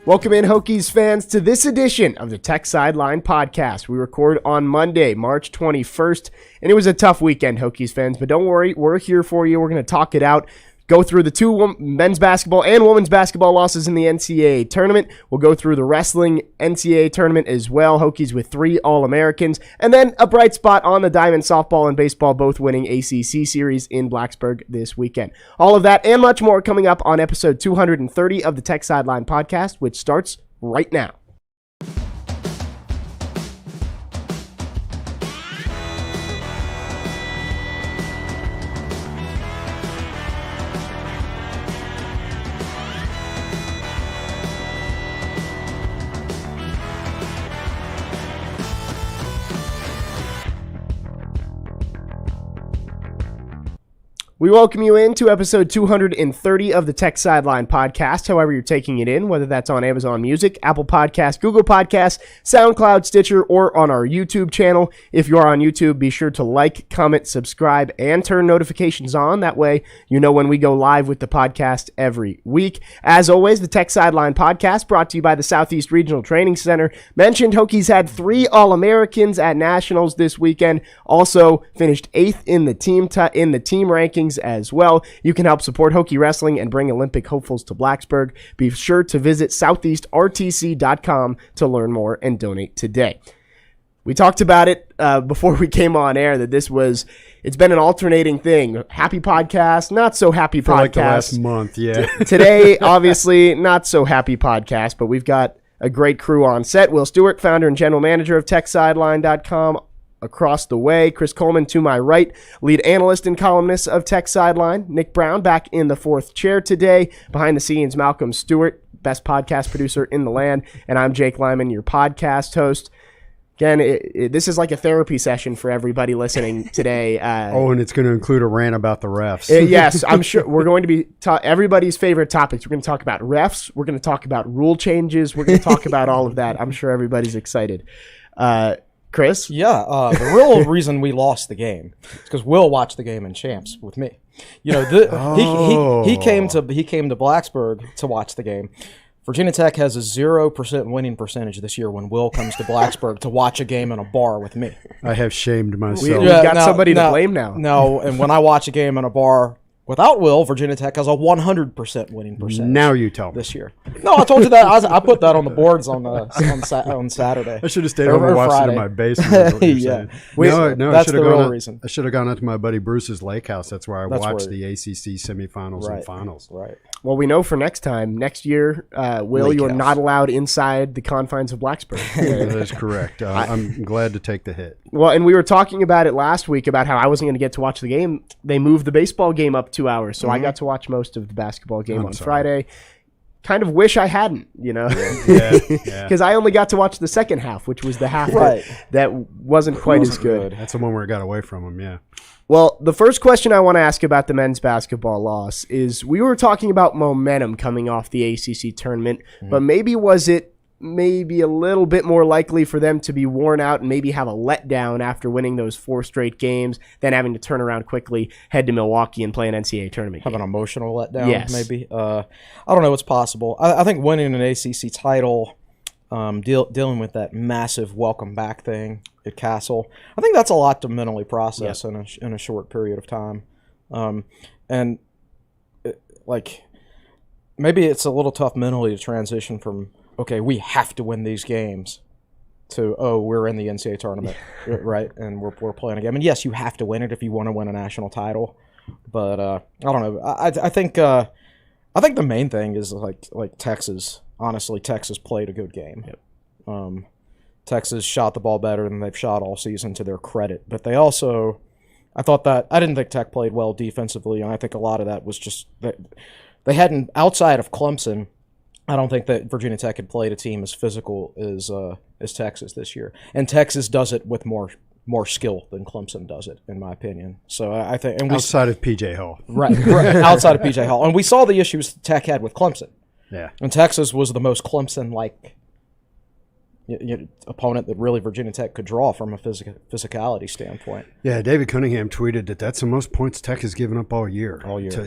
Welcome in, Hokies fans, to this edition of the Tech Sideline Podcast. We record on Monday, March 21st, and it was a tough weekend, Hokies fans, but don't worry, we're here for you. We're going to talk it out, go through the two men's basketball and women's basketball losses in the NCAA Tournament. We'll go through the wrestling NCAA Tournament as well, Hokies with 3 All-Americans, and then a bright spot on the diamond softball and baseball, both winning ACC series in Blacksburg this weekend. All of that and much more coming up on episode 230 of the Tech Sideline Podcast, which starts right now. We welcome you into episode 230 of the Tech Sideline Podcast, however you're taking it in, whether that's on Amazon Music, Apple Podcasts, Google Podcasts, SoundCloud, Stitcher, or on our YouTube channel. If you are on YouTube, be sure to like, comment, subscribe, and turn notifications on. That way you know when we go live with the podcast every week. As always, the Tech Sideline Podcast brought to you by the Southeast Regional Training Center. Mentioned Hokies had 3 All-Americans at Nationals this weekend. Also finished 8th in the team rankings as well. You can help support Hokie wrestling and bring Olympic hopefuls to Blacksburg. Be sure to visit southeastrtc.com to learn more and donate today. We talked about it before we came on air that it's been an alternating thing. Happy podcast, not so happy podcast. For like the last month, yeah. Today, obviously, not so happy podcast, but we've got a great crew on set. Will Stewart, founder and general manager of TechSideline.com, across the way. Chris Coleman to my right, lead analyst and columnist of Tech Sideline. Nick Brown back in the fourth chair today. Behind the scenes, Malcolm Stewart, best podcast producer in the land. And I'm Jake Lyman, your podcast host. Again, this is like a therapy session for everybody listening today. And it's going to include a rant about the refs. Yes, I'm sure we're going to be everybody's favorite topics. We're going to talk about refs. We're going to talk about rule changes. We're going to talk about all of that. I'm sure everybody's excited. Chris? Yeah, the real reason we lost the game is because Will watched the game in Champs with me. You know, he came to Blacksburg to watch the game. Virginia Tech has a 0% winning percentage this year when Will comes to Blacksburg to watch a game in a bar with me. I have shamed myself. We've got somebody to blame now. No, and when I watch a game in a bar without Will, Virginia Tech has a 100% winning percentage. Now you tell me. This year. No, I told you that. I put that on the boards on Saturday. I should have stayed home and watched it in my basement. Yeah. That's the real reason. I should have gone out to my buddy Bruce's lake house. That's where I watched the ACC semifinals and finals. Right. Well, we know for next year, Will, Lake you're house. not allowed inside the confines of Blacksburg. That is correct. I'm glad to take the hit. Well, and we were talking about it last week about how I wasn't going to get to watch the game. They moved the baseball game up 2 hours, so I got to watch most of the basketball game on Friday. Kind of wish I hadn't, you know, because I only got to watch the second half, which was the half that wasn't quite as good. That's the one where it got away from him, yeah. Well, the first question I want to ask about the men's basketball loss is we were talking about momentum coming off the ACC tournament, but was it maybe a little bit more likely for them to be worn out and maybe have a letdown after winning those 4 straight games than having to turn around quickly, head to Milwaukee and play an NCAA tournament game? Have an emotional letdown, maybe? I don't know. It's possible. I think winning an ACC title, dealing with that massive welcome back thing at Castle, I think that's a lot to mentally process in a short period of time. Maybe it's a little tough mentally to transition from, okay, we have to win these games, to, we're in the NCAA tournament, right? And we're playing a game. And yes, you have to win it if you want to win a national title. But I don't know. I think the main thing is like Texas. Honestly, Texas played a good game. Yep. Texas shot the ball better than they've shot all season, to their credit. But they also, I didn't think Tech played well defensively, and I think a lot of that was just that they hadn't, outside of Clemson, I don't think that Virginia Tech had played a team as physical as Texas this year. And Texas does it with more skill than Clemson does it, in my opinion. So I think, and outside of PJ Hall, right, outside of PJ Hall, and we saw the issues Tech had with Clemson. Yeah, and Texas was the most Clemson-like opponent that really Virginia Tech could draw from a physicality standpoint. Yeah, David Cunningham tweeted that that's the most points Tech has given up all year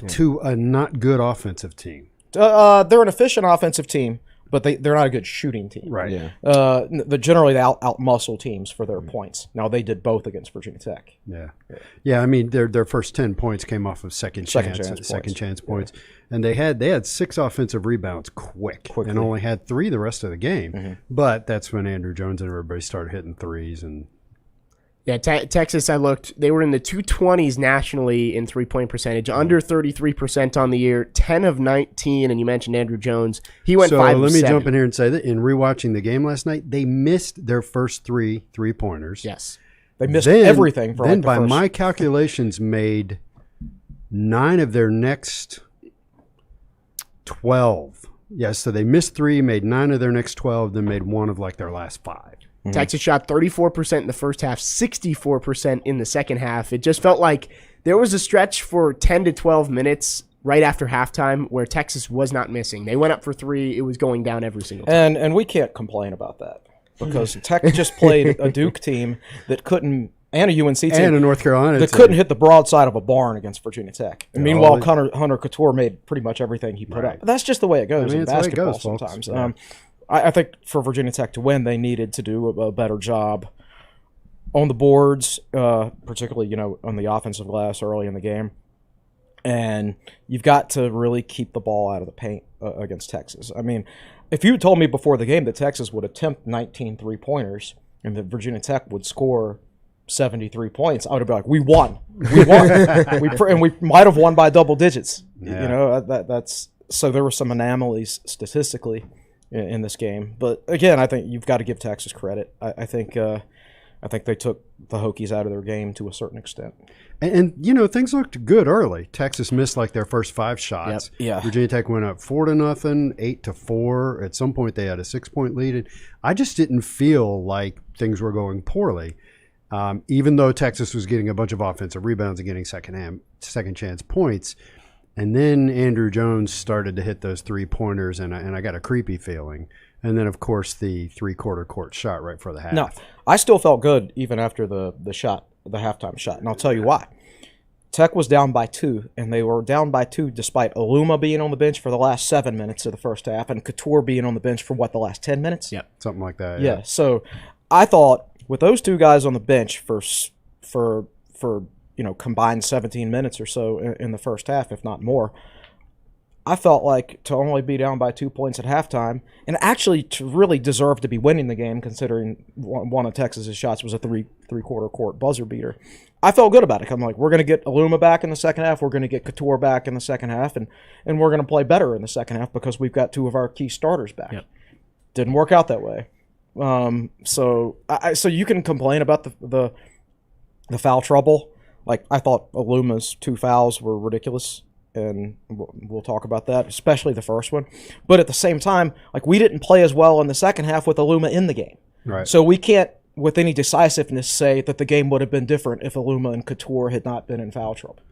to a not good offensive team. They're an efficient offensive team, but they're not a good shooting team. Right. Yeah. Generally, they out-muscle teams for their points. Now, they did both against Virginia Tech. Yeah. I mean, their first 10 points came off of second chance points. And they had 6 offensive rebounds quickly, and only had 3 the rest of the game. But that's when Andrew Jones and everybody started hitting threes. And Texas, I looked, they were in the 220s nationally in three-point percentage, under 33% on the year, 10 of 19, and you mentioned Andrew Jones. He went 5 of 7. So let me jump in here and say that in rewatching the game last night, they missed their first 3 three-pointers. Yes. They missed everything. Then by my calculations, made 9 of their next 12. Yes, so they missed 3, made 9 of their next 12, then made 1 of like their last 5. Texas shot 34% in the first half, 64% in the second half. It just felt like there was a stretch for 10 to 12 minutes right after halftime where Texas was not missing. They went up for 3. It was going down every single time. And we can't complain about that because Tech just played a Duke team that couldn't, and a UNC team, and a North Carolina that couldn't hit the broadside of a barn against Virginia Tech. And meanwhile, Hunter Couture made pretty much everything he put up. That's just the way it goes in basketball sometimes. I think for Virginia Tech to win, they needed to do a better job on the boards, particularly on the offensive glass early in the game. And you've got to really keep the ball out of the paint against Texas. I mean, if you told me before the game that Texas would attempt 19 three-pointers and that Virginia Tech would score 73 points, I would have been like, we won. And we might have won by double digits. Yeah. That's so there were some anomalies statistically in this game. But again, I think you've got to give Texas credit. I think they took the Hokies out of their game to a certain extent. And things looked good early. Texas missed like their first 5 shots. Yep. Yeah. Virginia Tech went up 4-0, 8-4. At some point, they had a 6-point lead. And I just didn't feel like things were going poorly, even though Texas was getting a bunch of offensive rebounds and getting second chance points. And then Andrew Jones started to hit those 3-pointers, and I got a creepy feeling. And then, of course, the 3-quarter court shot right for the half. No, I still felt good even after the halftime shot, and I'll tell you why. Tech was down by 2, and they were down by 2 despite Aluma being on the bench for the last 7 minutes of the first half and Couture being on the bench for, the last 10 minutes? Yep. Something like that. Yeah, so I thought with those 2 guys on the bench for combined 17 minutes or so in the first half, if not more, I felt like to only be down by 2 points at halftime and actually to really deserve to be winning the game, considering one of Texas's shots was a three-quarter court buzzer beater. I felt good about it. I'm like, we're going to get Aluma back in the second half. We're going to get Couture back in the second half, and we're going to play better in the second half because we've got 2 of our key starters back. Yep. Didn't work out that way. So you can complain about the foul trouble. Like, I thought Aluma's 2 fouls were ridiculous. And we'll talk about that, especially the first one. But at the same time, like, we didn't play as well in the second half with Aluma in the game. Right. So we can't, with any decisiveness, say that the game would have been different if Aluma and Couture had not been in foul trouble.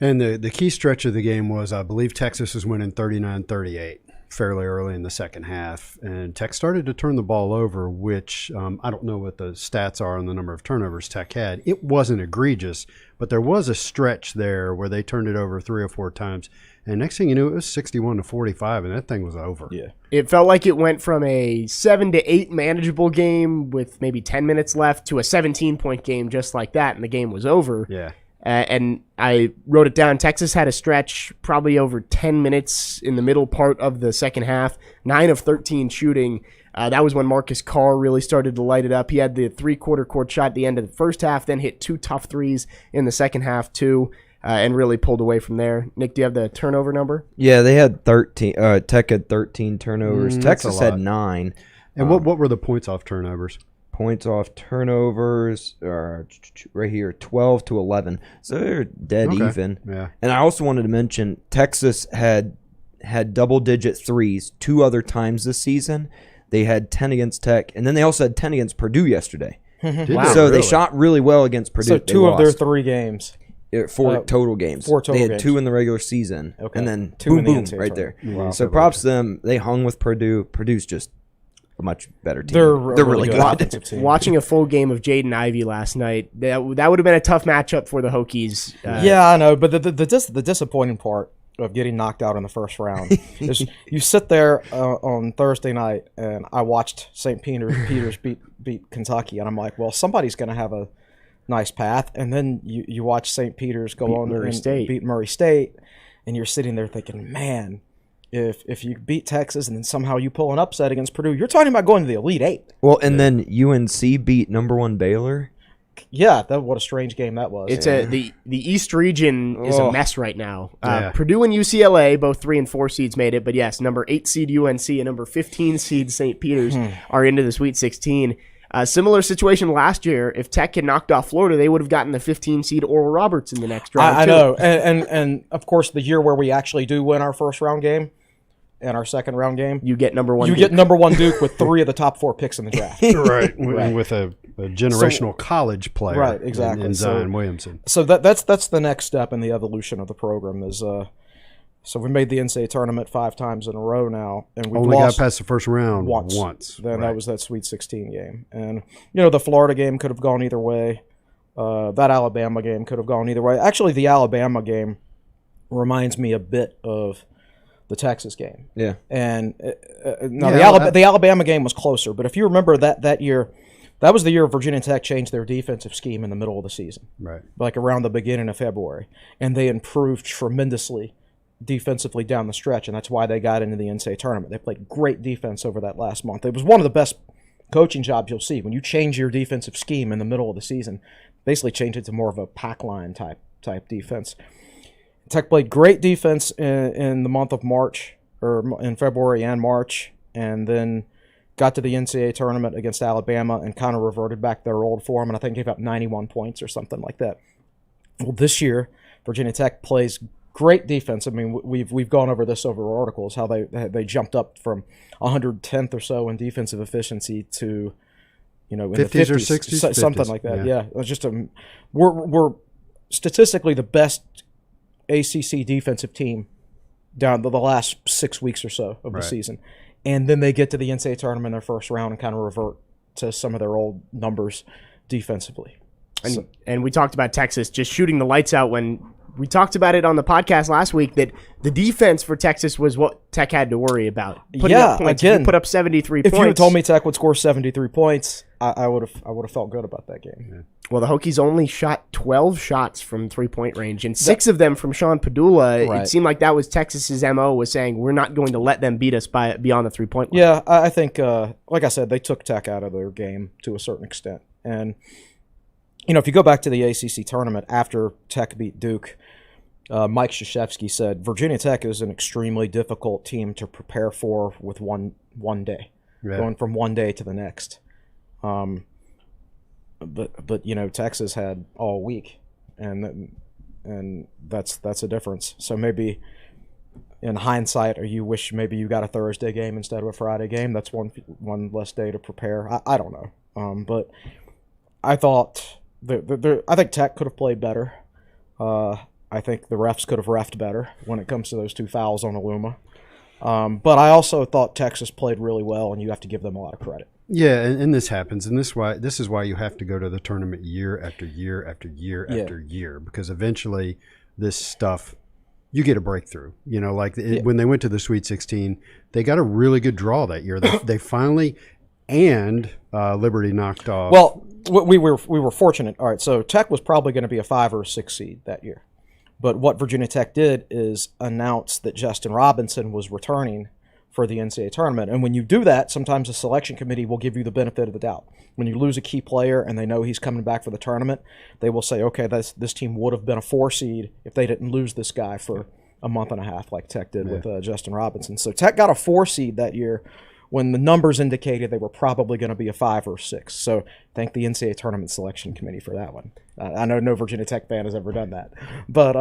And the key stretch of the game was, I believe, Texas was winning 39-38 fairly early in the second half. And Tech started to turn the ball over, which I don't know what the stats are on the number of turnovers Tech had. It wasn't egregious, but there was a stretch there where they turned it over 3 or 4 times. And next thing you knew, it was 61-45, and that thing was over. Yeah. It felt like it went from a 7-8 manageable game with maybe 10 minutes left to a 17-point game just like that, and the game was over. Yeah. And I wrote it down. Texas had a stretch probably over 10 minutes in the middle part of the second half, 9 of 13 shooting. That was when Marcus Carr really started to light it up. He had the 3-quarter court shot at the end of the first half, then hit 2 tough threes in the second half too, and really pulled away from there. Nick, do you have the turnover number? Yeah, they had 13. Tech had 13 turnovers. Texas had 9. And what were the points off turnovers? Points off turnovers are right here, 12-11. So they're dead even. Yeah. And I also wanted to mention Texas had double-digit threes 2 other times this season. They had 10 against Tech, and then they also had 10 against Purdue yesterday. Wow. So they shot really well against Purdue. So 2 of their 3 games. 4 total games. 4 total They had games. 2 in the regular season, and then 2 boom, in the boom, NCAA right there. Wow. So props to them. They hung with Purdue. Purdue's just a much better team. They're really good. offensive team. Watching a full game of Jaden Ivey last night, that would have been a tough matchup for the Hokies. Yeah, I know, but the disappointing part of getting knocked out in the first round is you sit there on Thursday night, and I watched St. Peter's beat Kentucky, and I'm like, well, somebody's going to have a nice path, and then you watch St. Peter's go on and beat Murray State, and you're sitting there thinking, man, if you beat Texas and then somehow you pull an upset against Purdue, you're talking about going to the Elite Eight. Well, and then UNC beat number 1 Baylor. Yeah, what a strange game that was. It's the East region is a mess right now. Yeah. Purdue and UCLA, both 3 and 4 seeds made it, but yes, number 8 seed UNC and number 15 seed St. Peter's are into the Sweet 16. Similar situation last year. If Tech had knocked off Florida, they would have gotten the 15 seed Oral Roberts in the next round. I know, and of course, the year where we actually do win our first round game and our second round game, you get number 1. You get number 1 Duke with 3 of the top 4 picks in the draft. Right. With a generational college player. Right, exactly. In Zion Williamson. So that's the next step in the evolution of the program is. So we made the NCAA tournament 5 times in a row now, and we only lost got past the first round once. Then right. that was that Sweet 16 game, and the Florida game could have gone either way. That Alabama game could have gone either way. Actually, the Alabama game reminds me a bit of the Texas game. Yeah. And the Alabama game was closer, but if you remember that year, that was the year Virginia Tech changed their defensive scheme in the middle of the season, right? Like around the beginning of February, and they improved tremendously defensively down the stretch, and that's why they got into the NCAA tournament. They played great defense over that last month. It was one of the best coaching jobs you'll see. When you change your defensive scheme in the middle of the season, basically change it to more of a pack line type defense. Tech played great defense in the month of March, or in February and March, and then got to the NCAA tournament against Alabama and kind of reverted back their old form, and I think gave up 91 points or something like that. Well, this year, Virginia Tech plays great defense. I mean, we've gone over this over articles, how they jumped up from 110th or so in defensive efficiency to, in 50s the 50s or 60s, something 50s. like that. Yeah, it was just we're statistically the best ACC defensive team down to the last 6 weeks or so of the season, and then they get to the NCAA tournament in their first round and kind of revert to some of their old numbers defensively. And we talked about Texas just shooting the lights out when we talked about it on the podcast last week, that the defense for Texas was what Tech had to worry about. Putting up points. Again, if you put up 73 points. If you had told me Tech would score 73 points, I would have felt good about that game. Yeah. Well, the Hokies only shot 12 shots from 3-point range, and 6 of them from Sean Padula. Right. It seemed like that was Texas's MO, was saying we're not going to let them beat us beyond the 3-point line. Yeah, I think, like I said, they took Tech out of their game to a certain extent. And, if you go back to the ACC tournament after Tech beat Duke, Mike Krzyzewski said Virginia Tech is an extremely difficult team to prepare for with one day, going from one day to the next. But Texas had all week, and that's a difference. So maybe in hindsight, or you wish maybe you got a Thursday game instead of a Friday game. That's one less day to prepare. I don't know, but I thought I think Tech could have played better. I think the refs could have reffed better when it comes to those 2 fouls on Aluma. But I also thought Texas played really well, and you have to give them a lot of credit. Yeah, and this happens, and this is why you have to go to the tournament year after year after year after year, because eventually this stuff, you get a breakthrough. When they went to the Sweet 16, they got a really good draw that year. They finally, and Liberty knocked off. Well, we were fortunate. All right, so Tech was probably going to be a 5 or a 6 seed that year. But what Virginia Tech did is announce that Justin Robinson was returning for the NCAA tournament. And when you do that, sometimes the selection committee will give you the benefit of the doubt. When you lose a key player and they know he's coming back for the tournament, they will say, okay, this team would have been a 4 seed if they didn't lose this guy for a month and a half like Tech did with Justin Robinson. So Tech got a 4 seed that year when the numbers indicated they were probably going to be a 5 or 6. So thank the NCAA Tournament Selection Committee for that one. I know no Virginia Tech fan has ever done that. But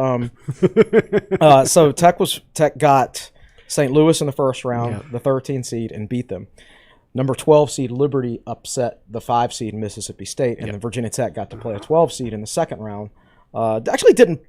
so Tech got St. Louis in the first round, the 13 seed, and beat them. Number 12 seed Liberty upset the 5 seed Mississippi State, and then Virginia Tech got to play a 12 seed in the second round. Actually didn't.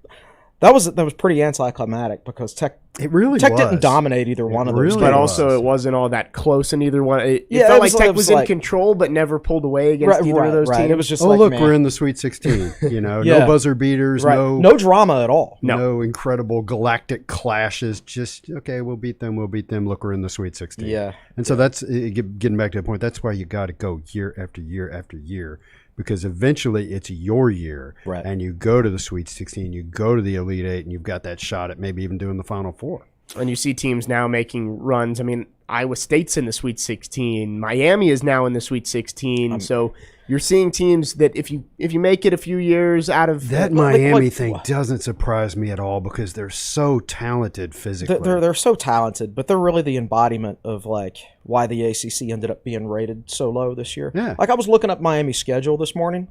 That was pretty anticlimactic because Tech didn't dominate either one of those. But also it wasn't all that close in either one. It felt like Tech was in control but never pulled away against either of those teams. It was just we're in the Sweet 16. No buzzer beaters, no drama at all. No incredible galactic clashes. Just, okay, we'll beat them. Look, we're in the Sweet 16. Yeah. And so that's, getting back to the point, that's why you got to go year after year after year. Because eventually it's your year, and you go to the Sweet 16, you go to the Elite 8, and you've got that shot at maybe even doing the Final Four. And you see teams now making runs. I mean, Iowa State's in the Sweet 16. Miami is now in the Sweet 16. So you're seeing teams that if you make it a few years out of that Miami thing doesn't surprise me at all because they're so talented physically. They're so talented, but they're really the embodiment of why the ACC ended up being rated so low this year. Yeah. I was looking up Miami's schedule this morning.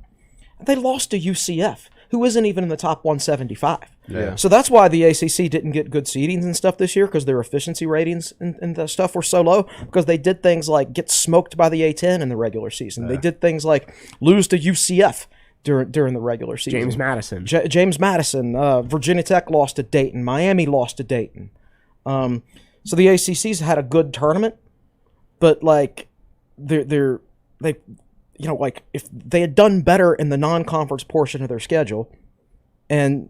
They lost to UCF, who isn't even in the top 175. Yeah. So that's why the ACC didn't get good seedings and stuff this year, because their efficiency ratings and the stuff were so low, because they did things like get smoked by the A-10 in the regular season. They did things like lose to UCF during the regular season. James Madison. James Madison. Virginia Tech lost to Dayton. Miami lost to Dayton. So the ACC's had a good tournament, but if they had done better in the non-conference portion of their schedule, and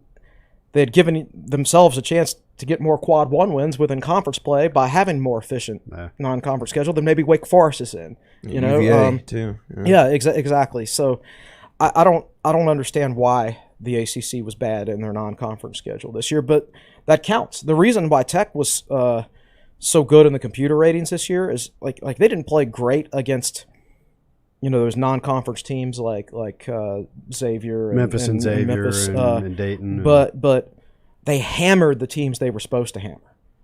they had given themselves a chance to get more quad 1 wins within conference play by having more efficient non-conference schedule, then maybe Wake Forest is in. UVA too. Exactly. So I don't understand why the ACC was bad in their non-conference schedule this year, but that counts. The reason why Tech was so good in the computer ratings this year is like they didn't play great against those non-conference teams like Xavier, Memphis and Xavier and Dayton, but they hammered the teams they were supposed to hammer.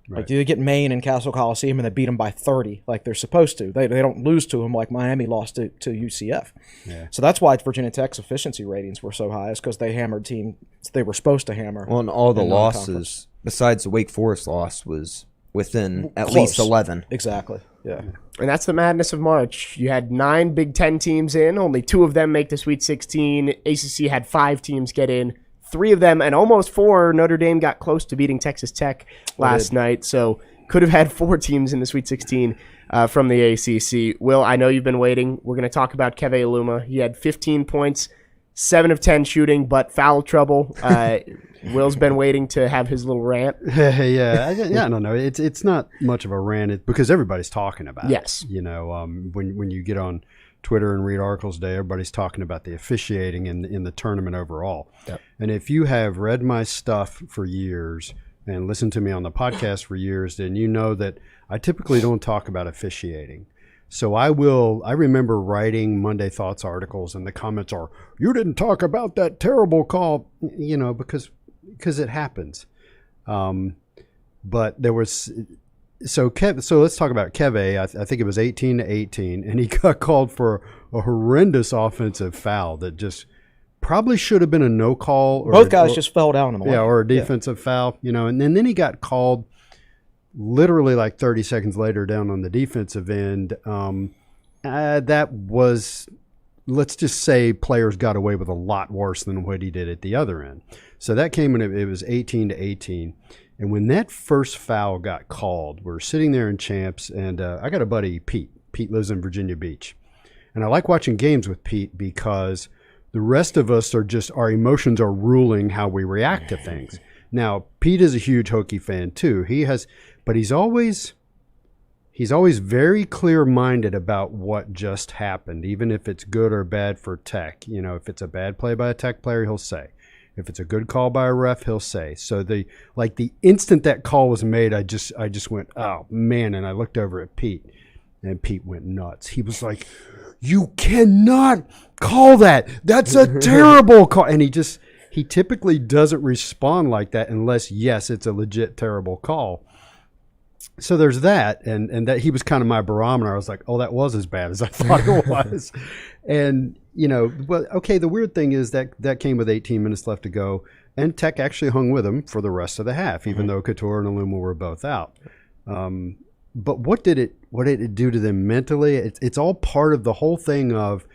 Right. Like, they get Maine and Castle Coliseum and they beat them by 30 like they're supposed to. They don't lose to them like Miami lost to UCF. Yeah. So that's why Virginia Tech's efficiency ratings were so high, is because they hammered teams they were supposed to hammer. Well, and all the losses, besides the Wake Forest loss, was within at Close. least 11. Exactly, yeah. And that's the madness of March. You had 9 Big Ten teams in. Only 2 of them make the Sweet 16. ACC had 5 teams get in. 3 of them, and almost 4, Notre Dame got close to beating Texas Tech last night. So could have had 4 teams in the Sweet 16 from the ACC. Will, I know you've been waiting. We're going to talk about Keve Aluma. He had 15 points, 7 of 10 shooting, but foul trouble. Will's been waiting to have his little rant. Yeah, I don't know. It's not much of a rant because everybody's talking about it. Yes. When you get on Twitter and read articles today, everybody's talking about the officiating in the tournament overall. Yep. And if you have read my stuff for years and listened to me on the podcast for years, then you know that I typically don't talk about officiating. So I remember writing Monday Thoughts articles and the comments are, "You didn't talk about that terrible call," because it happens. But there was So let's talk about Keve. I think it was 18-18, and he got called for a horrendous offensive foul that just probably should have been a no call. Both guys just fell down in the way. Yeah, or a defensive foul, and then he got called literally like 30 seconds later down on the defensive end. That was, let's just say, players got away with a lot worse than what he did at the other end. So that came in, it was 18-18. And when that first foul got called, we're sitting there in Champs, and I got a buddy, Pete. Pete lives in Virginia Beach. And I like watching games with Pete because the rest of us our emotions are ruling how we react to things. Now, Pete is a huge Hokie fan too. But he's always very clear-minded about what just happened, even if it's good or bad for Tech. If it's a bad play by a Tech player, he'll say. If it's a good call by a ref, he'll say. So the instant that call was made, I just went, oh man, and I looked over at Pete, and Pete went nuts. He was like, "You cannot call that. That's a terrible call." And he typically doesn't respond like that unless, yes, it's a legit terrible call. So there's that, and that he was kind of my barometer. I was like, oh, that was as bad as I thought it was. And the weird thing is that came with 18 minutes left to go, and Tech actually hung with him for the rest of the half, even though Couture and Aluma were both out. But what did it do to them mentally? It's all part of the whole thing of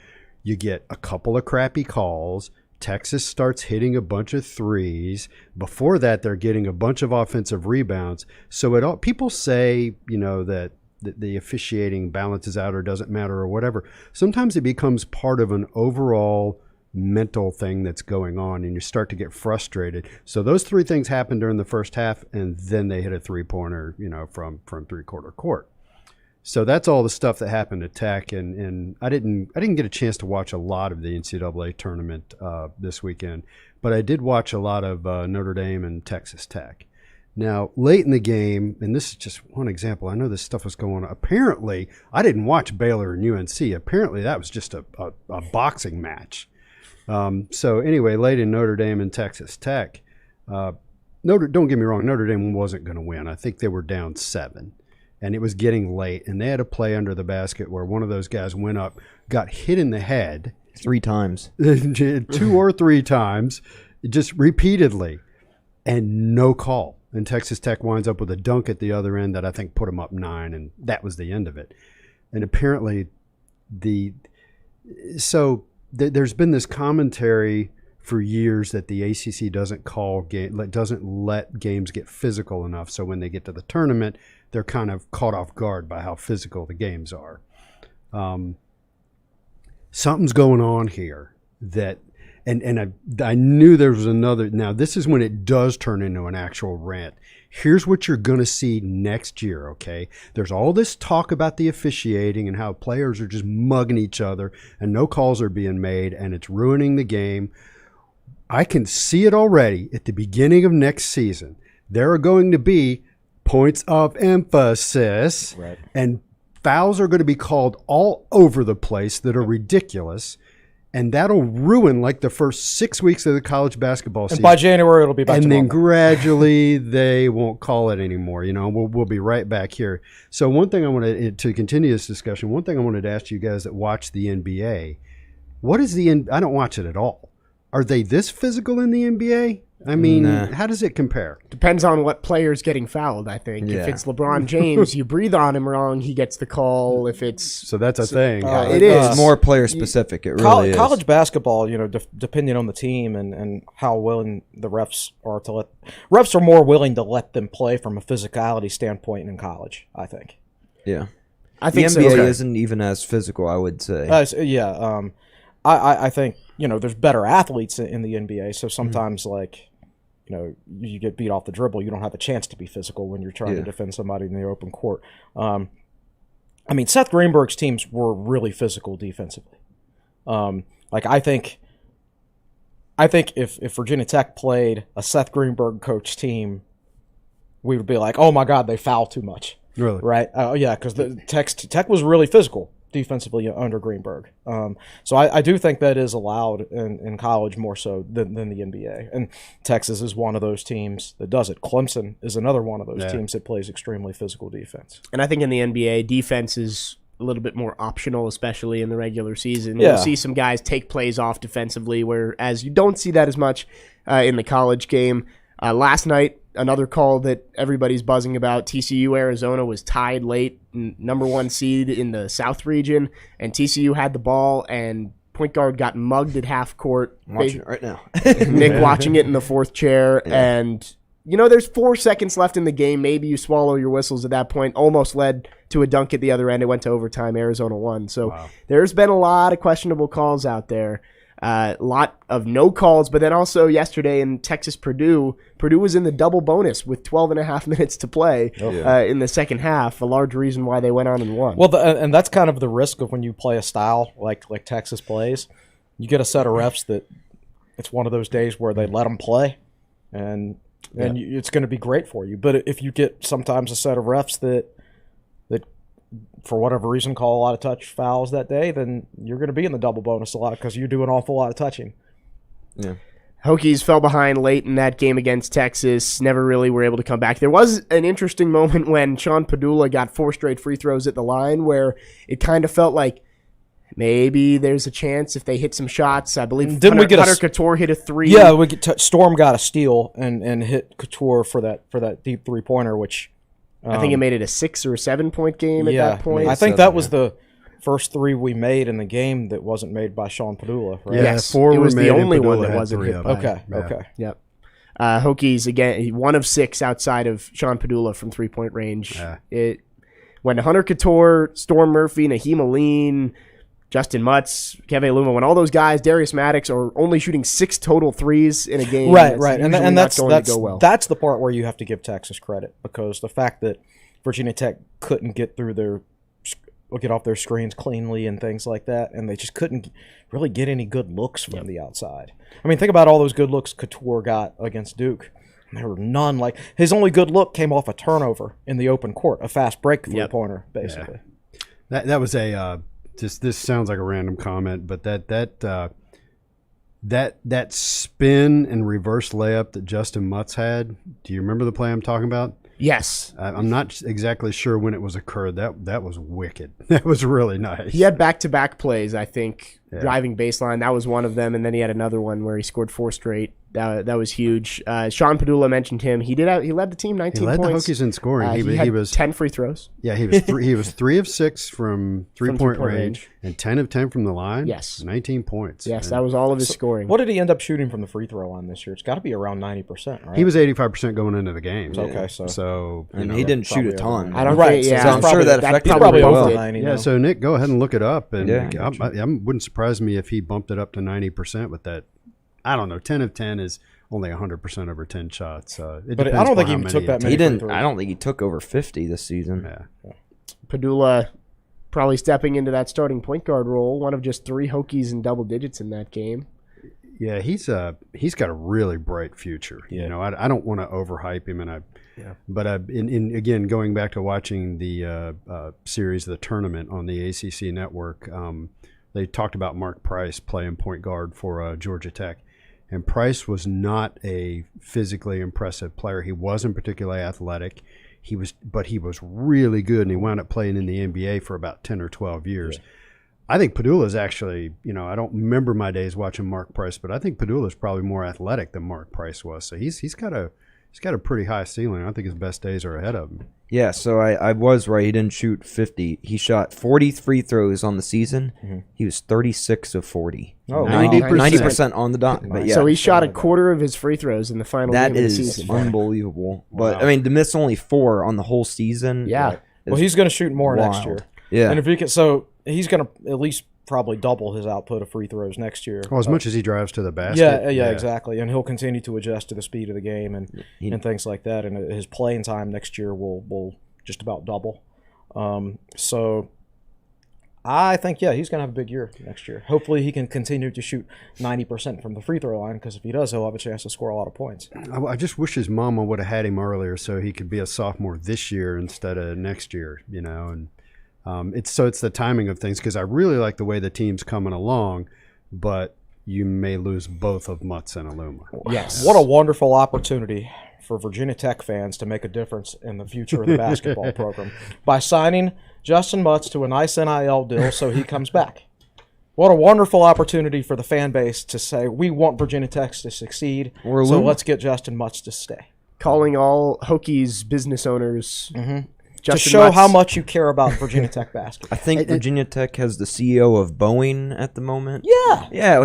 you get a couple of crappy calls. Texas starts hitting a bunch of threes. Before that, they're getting a bunch of offensive rebounds. So people say, that the officiating balances out or doesn't matter or whatever. Sometimes it becomes part of an overall mental thing that's going on, and you start to get frustrated. So those 3 things happened during the first half, and then they hit a 3-pointer, from 3-quarter court. So that's all the stuff that happened at Tech, and I didn't get a chance to watch a lot of the NCAA tournament this weekend, but I did watch a lot of Notre Dame and Texas Tech. Now, late in the game, and this is just one example, I know this stuff was going on. Apparently, I didn't watch Baylor and UNC. Apparently, that was just a boxing match. So anyway, late in Notre Dame and Texas Tech, don't get me wrong, Notre Dame wasn't going to win. I think they were down 7. And it was getting late, and they had a play under the basket where one of those guys went up, got hit in the head. 3 times. 2 or 3 times, just repeatedly, and no call. And Texas Tech winds up with a dunk at the other end that I think put them up 9, and that was the end of it. And apparently there's been this commentary for years that the ACC doesn't let games get physical enough, so when they get to the tournament, they're kind of caught off guard by how physical the games are. Something's going on here and I knew there was another. Now, this is when it does turn into an actual rant. Here's what you're going to see next year, okay? There's all this talk about the officiating and how players are just mugging each other and no calls are being made, and it's ruining the game. I can see it already at the beginning of next season. There are going to be points of emphasis, right, and fouls are going to be called all over the place that are ridiculous. And that'll ruin like the first 6 weeks of the college basketball season. And by January, it'll be back to And then normal. gradually they won't call it anymore. We'll be right back here. So one thing I wanted to continue this discussion, one thing I wanted to ask you guys that watch the NBA, what is I don't watch it at all. Are they this physical in the NBA? I mean, how does it compare? Depends on what player's getting fouled, I think. Yeah. If it's LeBron James, you breathe on him wrong, he gets the call. If it's... So that's a thing. it is. It's more player specific. It really is. College basketball, depending on the team and how willing the refs are to let... Refs are more willing to let them play from a physicality standpoint in college, I think. Yeah. I The think NBA so. isn't even as physical, I would say. I think, there's better athletes in the NBA, so sometimes, you get beat off the dribble, you don't have a chance to be physical when you're trying to defend somebody in the open court. Seth Greenberg's teams were really physical defensively. I think if Virginia Tech played a Seth Greenberg coach team, we would be like, oh my God, they foul too much. Really? Right? Because the Tech was really physical defensively under Greenberg. So I do think that is allowed in college more so than the NBA. And Texas is one of those teams that does it. Clemson is another one of those teams that plays extremely physical defense. And I think in the NBA, defense is a little bit more optional, especially in the regular season. Yeah. You'll see some guys take plays off defensively, whereas you don't see that as much in the college game. Last night, another call that everybody's buzzing about, TCU Arizona was tied late, number 1 seed in the South region, and TCU had the ball, and point guard got mugged at half court. I'm watching it right now. Nick watching it in the 4th chair, and there's 4 seconds left in the game. Maybe you swallow your whistles at that point. Almost led to a dunk at the other end. It went to overtime. Arizona won. So There's been a lot of questionable calls out there. A lot of no calls, but then also yesterday in Texas-Purdue, Purdue was in the double bonus with 12 and a half minutes to play in the second half, a large reason why they went on and won. Well, and that's kind of the risk of when you play a style like Texas plays. You get a set of refs that it's one of those days where they let them play, and it's going to be great for you. But if you get sometimes a set of refs that for whatever reason call a lot of touch fouls that day, then you're going to be in the double bonus a lot because you do an awful lot of touching. Yeah. Hokies fell behind late in that game against Texas, never really were able to come back. There was an interesting moment when Sean Padula got 4 straight free throws at the line where it kind of felt like maybe there's a chance if they hit some shots. I believe Hunter Couture hit a 3. Yeah, Storm got a steal and hit Couture for that deep 3-pointer, which I think it made it a 6 or a 7-point game at that point. I think that was the first 3 we made in the game that wasn't made by Sean Padula, right? Yeah, Yes, 4 it was were the made only and one Padula that had wasn't 3 hit of by. them. Okay. Yep. Hokies, again, 1 of 6 outside of Sean Padula from 3-point range. It when Hunter Couture, Storm Murphy, Naheem Aline, Justin Mutz, Keve Luma, when all those guys, Darius Maddox, are only shooting 6 total threes in a game. Right. And that's going to go well. That's the part where you have to give Texas credit, because the fact that Virginia Tech couldn't get off their screens cleanly and things like that, and they just couldn't really get any good looks from the outside. I mean, think about all those good looks Couture got against Duke. There were none. Like, his only good look came off a turnover in the open court, a fast break 3-pointer, basically. Yeah. That was a this sounds like a random comment, but that spin and reverse layup that Justin Mutz had. Do you remember the play I'm talking about? Yes. I'm not exactly sure when it was occurred. That was wicked. That was really nice. He had back-to-back plays, I think, driving baseline. That was one of them, and then he had another one where he scored 4 straight. That was huge. Sean Padula mentioned him. He led the team 19 points. He led the Hokies in scoring. He was 10 free throws. Yeah, he was 3 of 6 from three-point range and 10 of 10 from the line. Yes. 19 points. Yes, that was all of his scoring. What did he end up shooting from the free throw line this year? It's got to be around 90%, right? He was 85% going into the game. Okay, so and he didn't shoot a ton. I don't Right, think. so Yeah, I'm sure that affected him probably pretty over well. 90. Yeah, so Nick, go ahead and look it up, and Yeah. I wouldn't surprise me if he bumped it up to 90% with that. I don't know. 10 of 10 is only 100% over 10 shots. But I don't think he even took that many. He didn't. free throws. I don't think he took over 50 this season. Yeah. Padula probably stepping into that starting point guard role. One of just 3 Hokies in double digits in that game. Yeah, he's got a really bright future. Yeah. You know, I don't want to overhype him, but again, going back to watching the series, the tournament on the ACC network, they talked about Mark Price playing point guard for Georgia Tech, and Price was not a physically impressive player. He wasn't particularly athletic. But he was really good, and he wound up playing in the NBA for about 10 or 12 years. Yeah. I think Padula's actually, you know, I don't remember my days watching Mark Price, but I think Padula's probably more athletic than Mark Price was. So he's got a pretty high ceiling. I think his best days are ahead of him. Yeah, so I was right. He didn't shoot 50. He shot 40 free throws on the season. Mm-hmm. He was 36 of 40. Oh, 90% on the dot. But yeah. So he shot a quarter of his free throws in the final game of the season. That is unbelievable. Wow. But, I mean, to miss only 4 on the whole season. Yeah. Well, he's going to shoot more next year. Yeah. And if he can, so he's going to at least probably double his output of free throws next year. Well, as much as he drives to the basket. Yeah, exactly. And he'll continue to adjust to the speed of the game and things like that. And his playing time next year will just about double. So I think, he's going to have a big year next year. Hopefully he can continue to shoot 90% from the free throw line, because if he does, he'll have a chance to score a lot of points. I just wish his mama would have had him earlier so he could be a sophomore this year instead of next year, you know, and it's the timing of things, because I really like the way the team's coming along, but you may lose both of Mutz and Aluma. Yes. What a wonderful opportunity for Virginia Tech fans to make a difference in the future of the basketball program by signing Justin Mutz to a nice NIL deal so he comes back. What a wonderful opportunity for the fan base to say, we want Virginia Tech to succeed, so let's get Justin Mutz to stay. Calling all Hokies business owners to show how much you care about Virginia Tech basketball. I think Virginia Tech has the CEO of Boeing at the moment. Yeah. I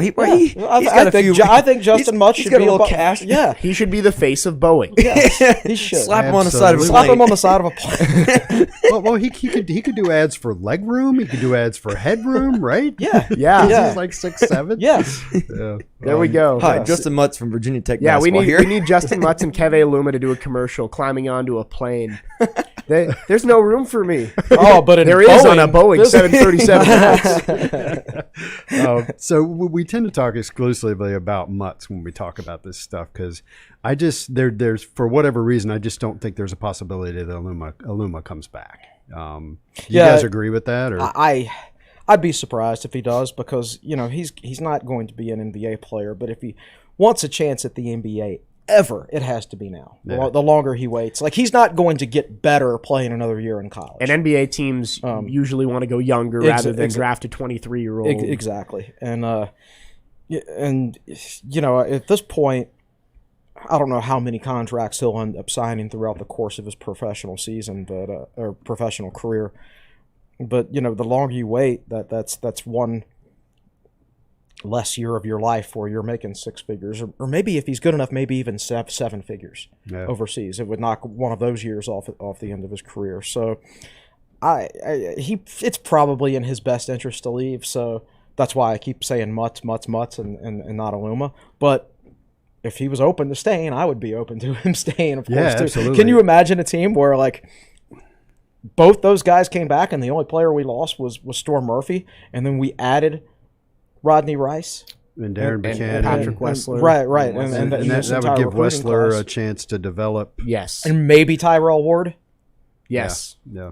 think Justin Mutz should be a little cash. Yeah. He should be the face of Boeing. Yes, he should. Slap him on the side of a plane. Slap him on the side of a plane. well, he could do ads for leg room. He could do ads for headroom, right? Yeah. He's like 6'7". Yes. Yeah. There we go. Hi, Justin Mutz from Virginia Tech. Yeah, we need Justin Mutz and Keve Aluma to do a commercial climbing onto a plane. There's no room for me. Oh, but there is on a Boeing 737 So we tend to talk exclusively about Mutz when we talk about this stuff, because there's for whatever reason, I just don't think there's a possibility that Aluma comes back. Do you guys agree with that? Or I'd be surprised if he does, because he's not going to be an NBA player, but if he wants a chance at the NBA ever, it has to be now. Yeah. The longer he waits, like, he's not going to get better playing another year in college. And NBA teams usually want to go younger rather than draft a 23-year-old. Exactly. And at this point, I don't know how many contracts he'll end up signing throughout the course of his professional season, or professional career. But the longer you wait, that's one less year of your life where you're making 6 figures, or maybe if he's good enough, maybe even 7 figures overseas. It would knock one of those years off the end of his career. So it's probably in his best interest to leave. So that's why I keep saying Mutz, and not Aluma. But if he was open to staying, I would be open to him staying, of course, too. Absolutely. Can you imagine a team where, like, both those guys came back and the only player we lost was Storm Murphy, and then we added Rodney Rice and Darren Buchanan and Patrick Wessler, right, and that would give Wessler a chance to develop. Yes, and maybe Tyrell Ward. Yes, yeah.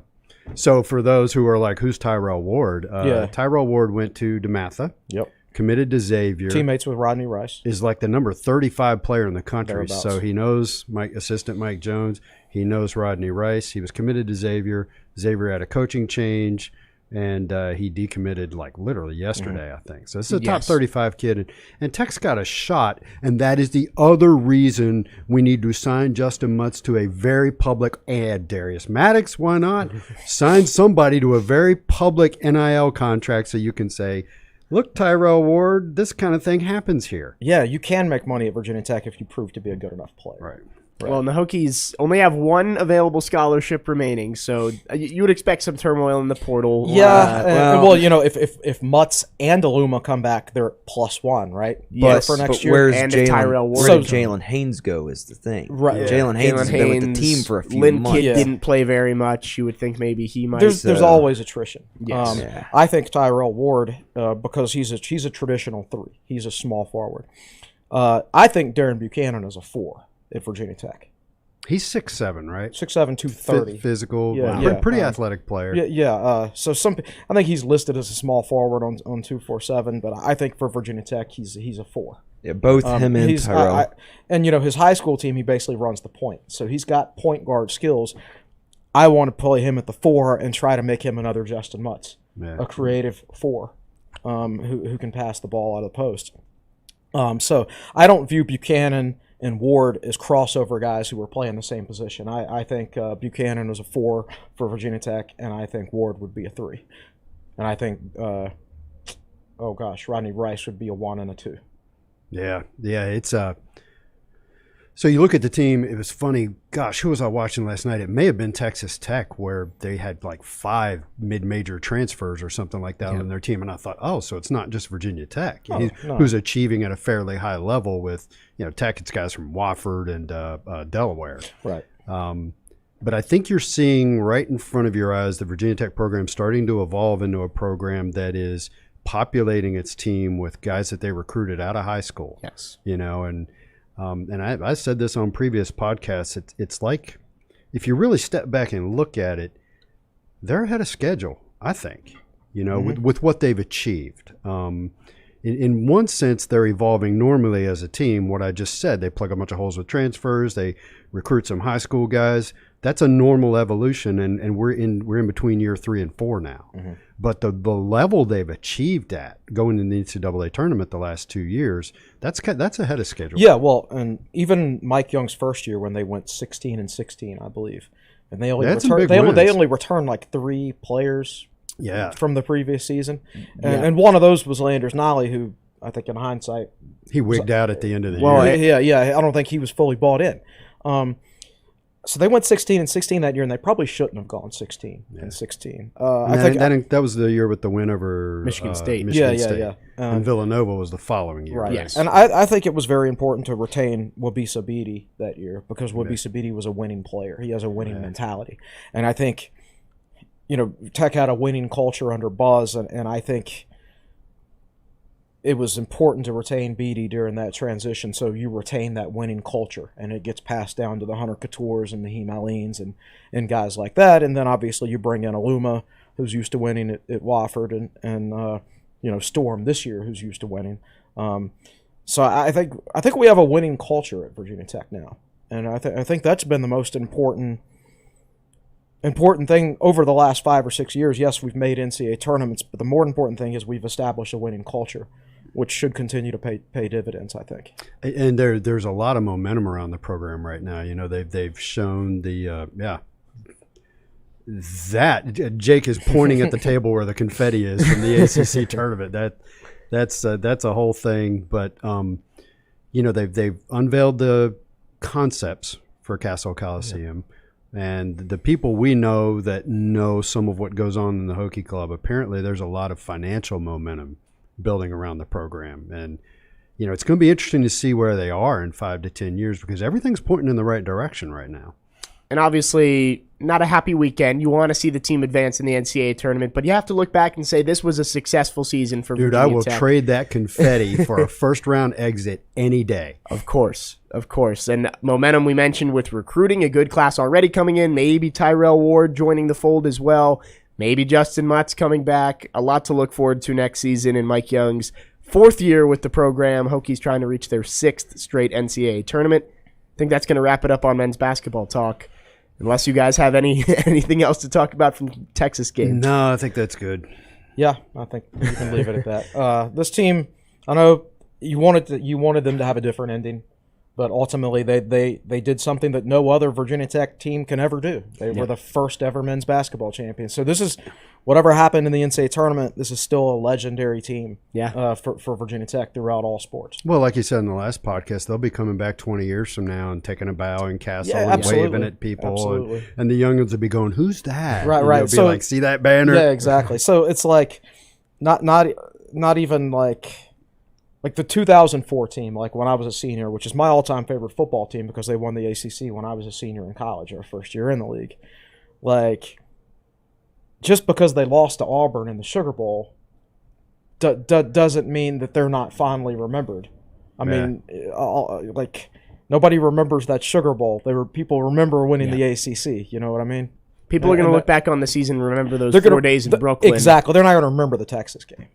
So for those who are like, who's Tyrell Ward? Tyrell Ward went to DeMatha. Yep. Committed to Xavier. Teammates with Rodney Rice. Is like the number 35 player in the country. So he knows assistant Mike Jones. He knows Rodney Rice. He was committed to Xavier. Xavier had a coaching change, and he decommitted like literally yesterday, I think. So this is a top 35 kid. And Tech's got a shot, and that is the other reason we need to sign Justin Mutz to a very public ad. Darius Maddox, why not? Sign somebody to a very public NIL contract so you can say, look, Tyrell Ward, this kind of thing happens here. Yeah, you can make money at Virginia Tech if you prove to be a good enough player. Right. Well, and the Hokies only have one available scholarship remaining, so you would expect some turmoil in the portal. Yeah, well, if Mutz and Aluma come back, they're at +1, right? Yes, for next year. Where's and Tyrell Ward. Where did Jalen Haynes go is the thing. Right. Jalen Haynes has been with the team for a few Lynn months. Kidd didn't play very much. You would think maybe he might. There's always attrition. Yes. I think Tyrell Ward, because he's a traditional 3. He's a small forward. I think Darren Buchanan is a 4 at Virginia Tech. He's 6'7", right? 6'7", 230. Physical, Yeah. pretty athletic player. Yeah. So I think he's listed as a small forward on 247, but I think for Virginia Tech he's a 4. Yeah, both him and Tyrell. And his high school team, he basically runs the point, so he's got point guard skills. I want to play him at the 4 and try to make him another Justin Mutz, a creative 4, who can pass the ball out of the post. So I don't view Buchanan and Ward as crossover guys who were playing the same position. I think Buchanan was a 4 for Virginia Tech, and I think Ward would be a 3. And I think, Rodney Rice would be a 1 and a 2. Yeah, it's so you look at the team, it was funny, gosh, who was I watching last night? It may have been Texas Tech, where they had like 5 mid-major transfers or something like that on their team, and I thought, so it's not just Virginia Tech, who's achieving at a fairly high level with, Tech, it's guys from Wofford and Delaware. Right. But I think you're seeing right in front of your eyes the Virginia Tech program starting to evolve into a program that is populating its team with guys that they recruited out of high school. Yes. And I said this on previous podcasts. It's like, if you really step back and look at it, they're ahead of schedule, I think, with what they've achieved. In one sense, they're evolving normally as a team. What I just said, they plug a bunch of holes with transfers. They recruit some high school guys. That's a normal evolution, and we're in between year 3 and 4 now. Mm-hmm. But the level they've achieved at going in the NCAA tournament the last 2 years, that's ahead of schedule. Yeah, well, and even Mike Young's first year when they went 16-16, I believe, and they only returned like 3 players. Yeah. From the previous season, and one of those was Landers Nolly, who I think in hindsight he wigged out at the end of the year. Yeah, I don't think he was fully bought in. So they went 16-16 that year, and they probably shouldn't have gone 16-16. That was the year with the win over Michigan State. Yeah. And Villanova was the following year. Right. Yes. And I think it was very important to retain Wabisa Beatty that year, because Wabisa Beatty was a winning player. He has a winning mentality, and I think Tech had a winning culture under Buzz, and I think it was important to retain Beatty during that transition, so you retain that winning culture, and it gets passed down to the Hunter Coutures and the Heem Alleynes and guys like that. And then obviously you bring in Aluma, who's used to winning at Wofford, and Storm this year, who's used to winning. So I think we have a winning culture at Virginia Tech now, and I think that's been the most important thing over the last 5 or 6 years. Yes, we've made NCAA tournaments, but the more important thing is we've established a winning culture, which should continue to pay dividends, I think. And there's a lot of momentum around the program right now. They've shown that Jake is pointing at the table where the confetti is from the ACC tournament. That's a whole thing. But they've unveiled the concepts for Castle Coliseum. Yeah. And the people we know that know some of what goes on in the Hokie Club, apparently there's a lot of financial momentum building around the program. And, it's going to be interesting to see where they are in 5 to 10 years, because everything's pointing in the right direction right now. And obviously, not a happy weekend. You want to see the team advance in the NCAA tournament, but you have to look back and say this was a successful season for Virginia Tech. Dude, I will trade that confetti for a first-round exit any day. Of course. And momentum we mentioned with recruiting, a good class already coming in, maybe Tyrell Ward joining the fold as well, maybe Justin Mutz coming back. A lot to look forward to next season in Mike Young's 4th year with the program. Hokies trying to reach their 6th straight NCAA tournament. I think that's going to wrap it up on men's basketball talk. Unless you guys have anything else to talk about from Texas games. No, I think that's good. Yeah, I think you can leave it at that. This team, I know you wanted them to have a different ending, but ultimately they did something that no other Virginia Tech team can ever do. They were the first ever men's basketball champions. So this is whatever happened in the NCAA tournament, this is still a legendary team. Yeah. For Virginia Tech throughout all sports. Well, like you said in the last podcast, they'll be coming back 20 years from now and taking a bow in Castle Yeah, and absolutely. waving at people. Absolutely. And the young ones will be going, "Who's that?" Right, And right. they'll be So- like, "See that banner?" Yeah, exactly. So it's like not even like the 2004 team, like when I was a senior, which is my all-time favorite football team because they won the ACC when I was a senior in college, our first year in the league. Like, just because they lost to Auburn in the Sugar Bowl doesn't mean that they're not fondly remembered. I mean, like, nobody remembers that Sugar Bowl. People remember winning the ACC. You know what I mean? People are going to look back on the season and remember those They're 4 gonna- days in Brooklyn. Exactly. They're not going to remember the Texas game.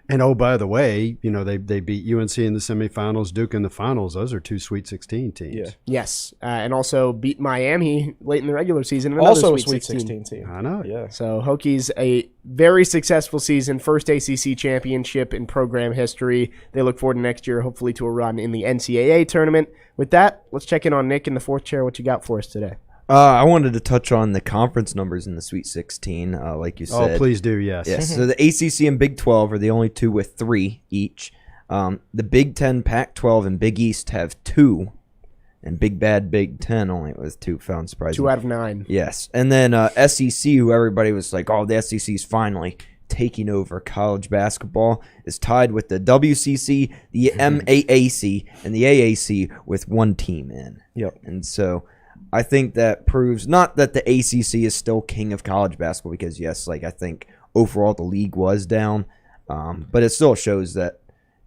And oh, by the way, they beat UNC in the semifinals, Duke in the finals. Those are 2 Sweet 16 teams. Yeah. Yes, and also beat Miami late in the regular season. Another Also a Sweet Sweet 16 team. I know. Yeah. So Hokies, a very successful season, first ACC championship in program history. They look forward to next year, hopefully to a run in the NCAA tournament. With that, let's check in on Nick in the fourth chair. What you got for us today? I wanted to touch on the conference numbers in the Sweet 16, like you said. Oh, please do, yes. Yes. So the ACC and Big 12 are the only two with 3 each. The Big 10, Pac-12, and Big East have 2, and Big Bad Big 10 only with 2. Found surprising. 2 out of 9. Yes. And then SEC, who everybody was like, oh, the SEC's finally taking over college basketball, is tied with the WCC, the MAAC, and the AAC with 1 team in. Yep. And so I think that proves not that the ACC is still king of college basketball, because yes, like I think overall the league was down, but it still shows that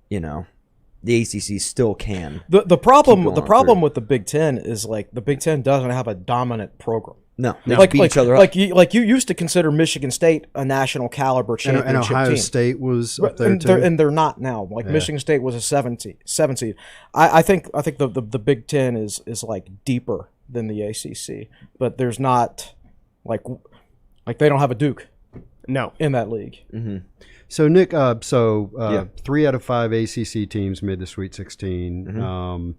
the ACC still can. The problem Keep going problem through. with the Big Ten is like the Big Ten doesn't have a dominant program. No, they Like beat each other up. like you used to consider Michigan State a national caliber And championship Ohio team. State was up there, and too. they're not now. Like Michigan State was a 7 seed. I think the Big Ten is like deeper than the ACC, but there's not like they don't have a Duke No. in that league. So, Nick, 3 out of 5 ACC teams made the Sweet 16.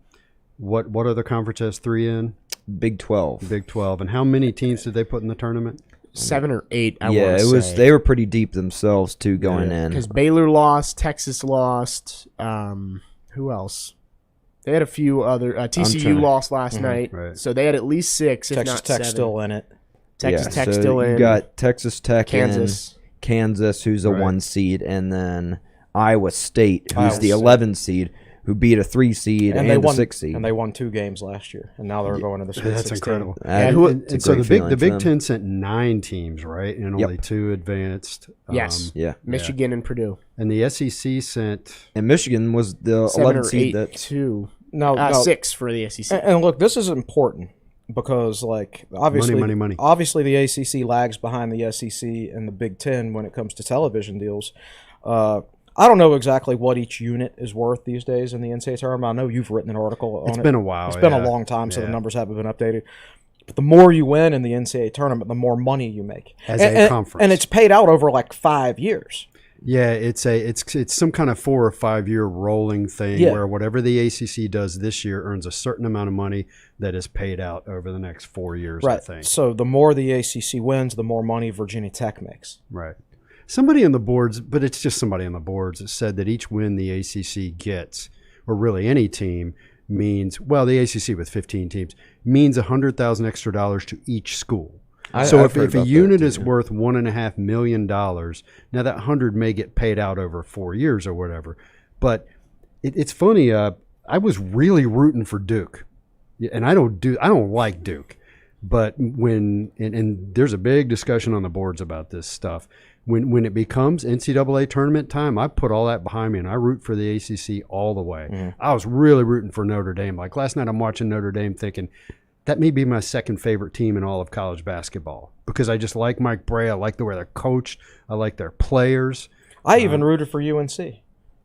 What other conference has 3 in? Big 12. Big 12. And how many teams did they put in the tournament? 7 or 8, I Yeah, want it to was. say. They were pretty deep themselves too going in. Because Baylor lost, Texas lost. Who else? They had a few other. TCU trying to- lost last night, right. so they had at least 6, if Texas not Tech 7. still in it. Texas Yeah, Tech so still in. You got Texas Tech Kansas. in, Kansas, who's a Right. 1 seed, and then Iowa State, who's Iowa the State. 11 seed, who beat a 3 seed and, they a won 6 seed. and they won 2 games last year, and now they're going to the Sweet That's 16. incredible. Yeah, who- And, It's a so great the feeling for Big them. Ten sent 9 teams, right? And only 2 advanced. Yes. Yeah, Michigan and Purdue. And the SEC sent and Michigan was the 7 11 or seed 8, that 2. No, 6 for the SEC. And look, this is important because, like, obviously, money. obviously, the ACC lags behind the SEC and the Big Ten when it comes to television deals. I don't know exactly what each unit is worth these days in the NCAA tournament. I know you've written an article on it. It's been a while. It's been a yeah. long time, so the Yeah. numbers haven't been updated. But the more you win in the NCAA tournament, the more money you make As a conference. and it's paid out over like 5 years. Yeah, it's some kind of 4 or 5 year rolling thing Yeah. where whatever the ACC does this year earns a certain amount of money that is paid out over the next 4 years. I think. So the more the ACC wins, the more money Virginia Tech makes. Right. Somebody on the boards, but it's just somebody on the boards that said that each win the ACC gets, or really any team, means, well, the ACC with 15 teams means $100,000 extra dollars to each school. So I've heard if a about unit that, is too. worth $1.5 million, now that 100 may get paid out over 4 years or whatever. But it's funny. I was really rooting for Duke, and I don't like Duke. But when and there's a big discussion on the boards about this stuff. When it becomes NCAA tournament time, I put all that behind me and I root for the ACC all the way. I was really rooting for Notre Dame. Like last night, I'm watching Notre Dame thinking that may be my second favorite team in all of college basketball because I just like Mike Bray. I like the way they're coached. I like their players. I even rooted for UNC.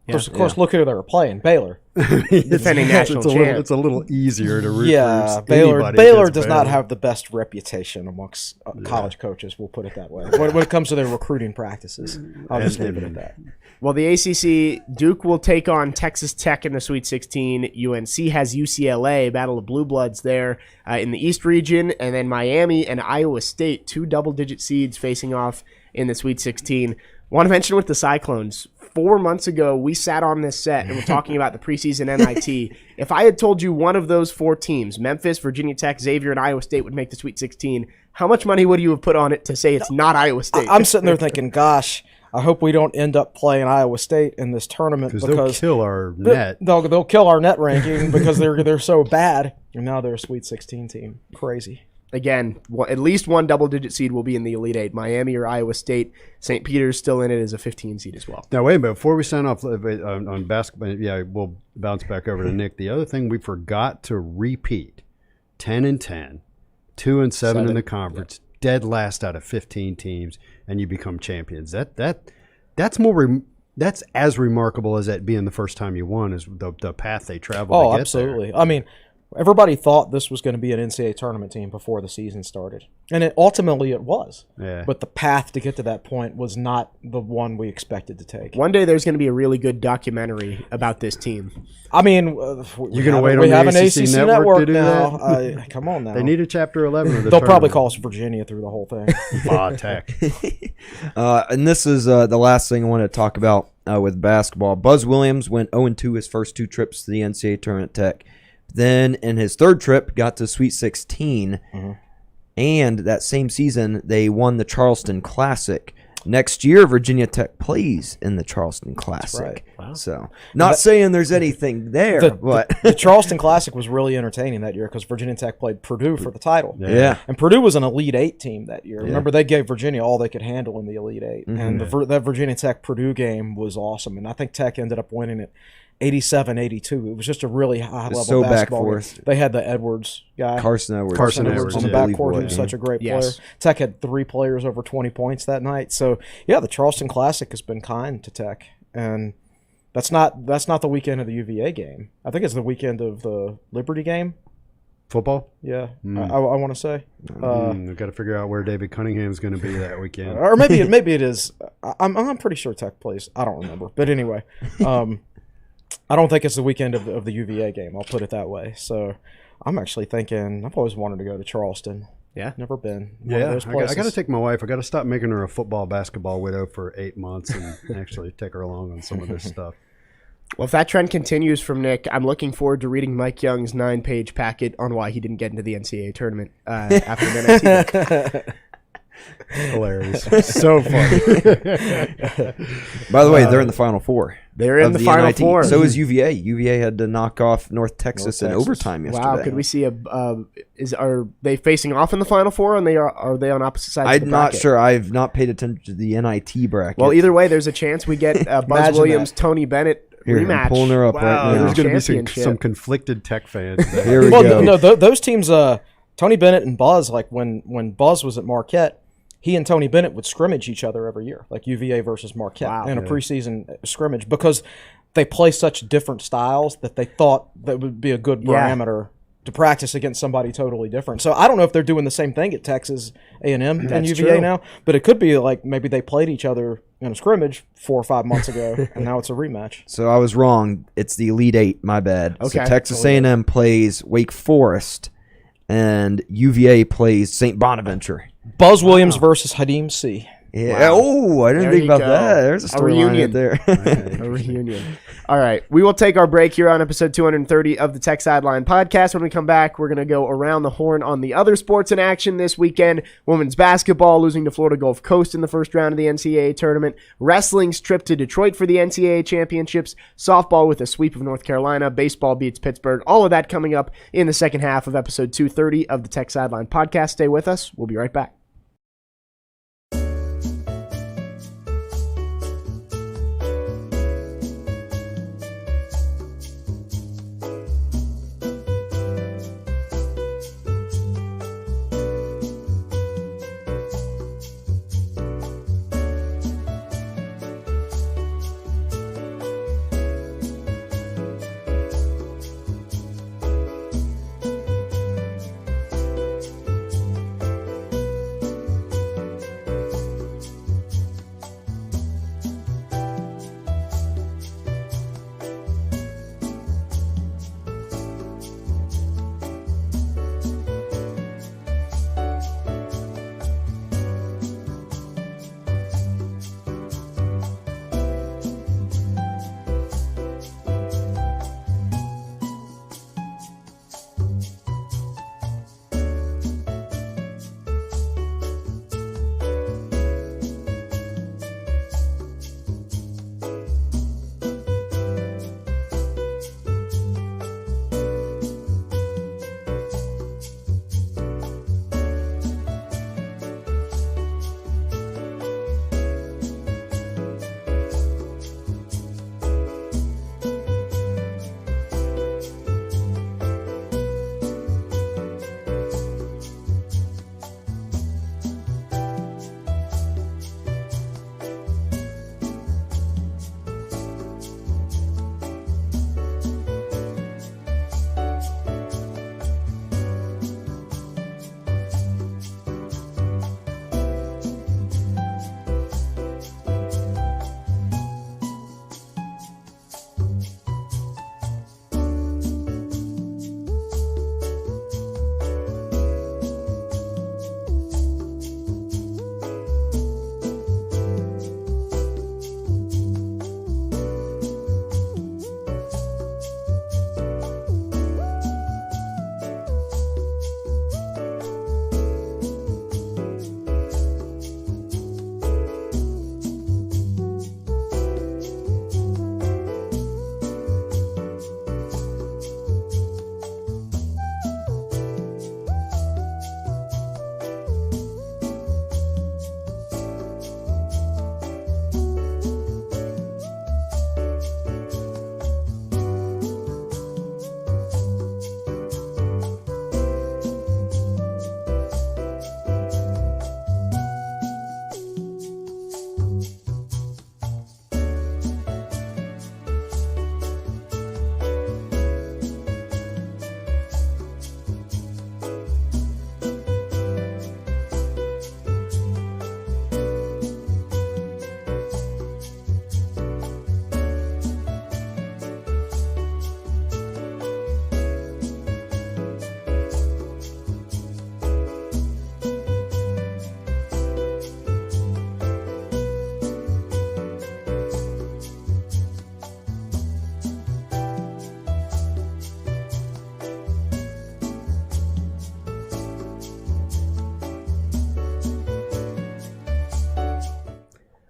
Of course, look who they were playing, Baylor. Defending national champ. It's a little easier to root Yeah, for Baylor anybody Baylor against does not Baylor. have the best reputation amongst college coaches, we'll put it that way. When it comes to their recruiting practices, I'll just leave it at that. Well, the ACC, Duke will take on Texas Tech in the Sweet 16. UNC has UCLA, Battle of Blue Bloods there in the East region. And then Miami and Iowa State, 2 double-digit seeds facing off in the Sweet 16. Want to mention with the Cyclones, 4 months ago, we sat on this set and we're talking about the preseason NIT. If I had told you one of those 4 teams, Memphis, Virginia Tech, Xavier, and Iowa State would make the Sweet 16, how much money would you have put on it to say it's not Iowa State? I'm sitting there thinking, gosh, I hope we don't end up playing Iowa State in this tournament because they'll kill our net. They'll kill our net ranking because they're so bad. And now they're a Sweet 16 team. Crazy. Again, at least one double-digit seed will be in the Elite Eight. Miami or Iowa State. St. Peter's still in it as a 15 seed as well. Now, wait a minute. Before we sign off on basketball, we'll bounce back over to Nick. The other thing we forgot to repeat, 10-10, 2-7 in the conference, dead last out of 15 teams, and you become champions. That's more that's as remarkable as that being the first time you won is the path they traveled to get absolutely. there. I mean, everybody thought this was going to be an NCAA tournament team before the season started. And ultimately it was. Yeah. But the path to get to that point was not the one we expected to take. One day there's going to be a really good documentary about this team. I mean, you're going to wait on we the have ACC an ACC network to do now. that? Come on now. They need a Chapter 11 of the They'll probably tournament. call us Virginia through the whole thing. Tech. And this is the last thing I want to talk about with basketball. Buzz Williams went 0-2 his first 2 trips to the NCAA Tournament Tech. Then in his 3rd trip, got to Sweet 16. Mm-hmm. And that same season, they won the Charleston Classic. Next year, Virginia Tech plays in the Charleston Classic. right. Wow. So, not saying there's anything there, but the Charleston Classic was really entertaining that year because Virginia Tech played Purdue for the title. yeah. And Purdue was an Elite Eight team that year. Remember, they gave Virginia all they could handle in the Elite Eight. Mm-hmm. And that Virginia Tech-Purdue game was awesome. And I think Tech ended up winning it 87-82. It was just a really high-level so basketball game. back-forth. They had the Edwards guy. Carson Edwards. Carson on Edwards, the yeah. backcourt. He Yeah. was such a great Yes. player. Tech had 3 players over 20 points that night. So, yeah, the Charleston Classic has been kind to Tech. And that's not the weekend of the UVA game. I think it's the weekend of the Liberty game. Football? Yeah, I want to say. We've got to figure out where David Cunningham's going to be that weekend. Or maybe it is. I'm pretty sure Tech plays. I don't remember. But anyway, I don't think it's the weekend of the UVA game. I'll put it that way. So I'm actually thinking I've always wanted to go to Charleston. Yeah. Never been. One of Yeah, those I places. got to take my wife. I got to stop making her a football, basketball widow for 8 months and actually take her along on some of this stuff. Well, if that trend continues from Nick, I'm looking forward to reading Mike Young's 9-page packet on why he didn't get into the NCAA tournament after the NIT. Hilarious. So funny. By the way, they're in the Final Four. They're in of the Final NIT. Four. So is UVA. UVA had to knock off North Texas in overtime yesterday. Wow, could we see are they facing off in the Final Four, and are they on opposite sides of the I'm not bracket? sure. I've not paid attention to the NIT bracket. Well, either way, there's a chance we get Buzz Imagine Williams, that. Tony Bennett Here, I'm rematch. pulling her up right now. There's going to be Championship. some conflicted Tech fans there. Here we Well, go. no, those teams, Tony Bennett and Buzz, like when Buzz was at Marquette, he and Tony Bennett would scrimmage each other every year, like UVA versus Marquette in a preseason scrimmage, because they play such different styles that they thought that would be a good barometer to practice against somebody totally different. So I don't know if they're doing the same thing at Texas A&M and UVA true. now, but it could be like maybe they played each other in a scrimmage 4 or 5 months ago, and now it's a rematch. So I was wrong. It's the Elite Eight. My bad. Okay. So Texas A&M plays Wake Forest, and UVA plays St. Bonaventure. Buzz Williams versus Hadim C. Yeah. Wow. Oh, I didn't There think you about go. that. There's a A storyline reunion. right there. A reunion. All right. We will take our break here on episode 230 of the Tech Sideline Podcast. When we come back, we're going to go around the horn on the other sports in action this weekend. Women's basketball losing to Florida Gulf Coast in the first round of the NCAA tournament. Wrestling's trip to Detroit for the NCAA championships. Softball with a sweep of North Carolina. Baseball beats Pittsburgh. All of that coming up in the second half of episode 230 of the Tech Sideline Podcast. Stay with us. We'll be right back.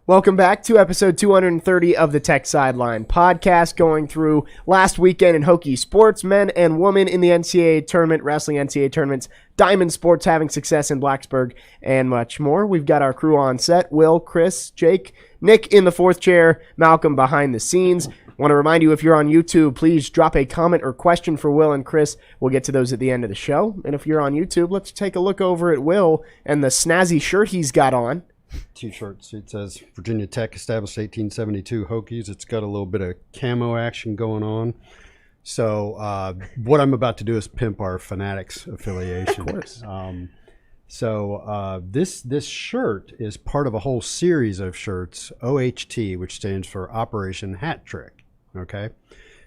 Welcome back to episode 230 of the Tech Sideline Podcast, going through last weekend in Hokie sports, men and women in the NCAA Tournament, wrestling NCAA tournaments, Diamond Sports having success in Blacksburg, and much more. We've got our crew on set, Will, Chris, Jake, Nick in the fourth chair, Malcolm behind the scenes. Want to remind you, if you're on YouTube, please drop a comment or question for Will and Chris. We'll get to those at the end of the show. And if you're on YouTube, let's take a look over at Will and the snazzy shirt he's got on. T-shirts. It says Virginia Tech established 1872 Hokies. It's got a little bit of camo action going on. So what I'm about to do is pimp our Fanatics affiliation. Of course. This shirt is part of a whole series of shirts, OHT, which stands for Operation Hat Trick. Okay.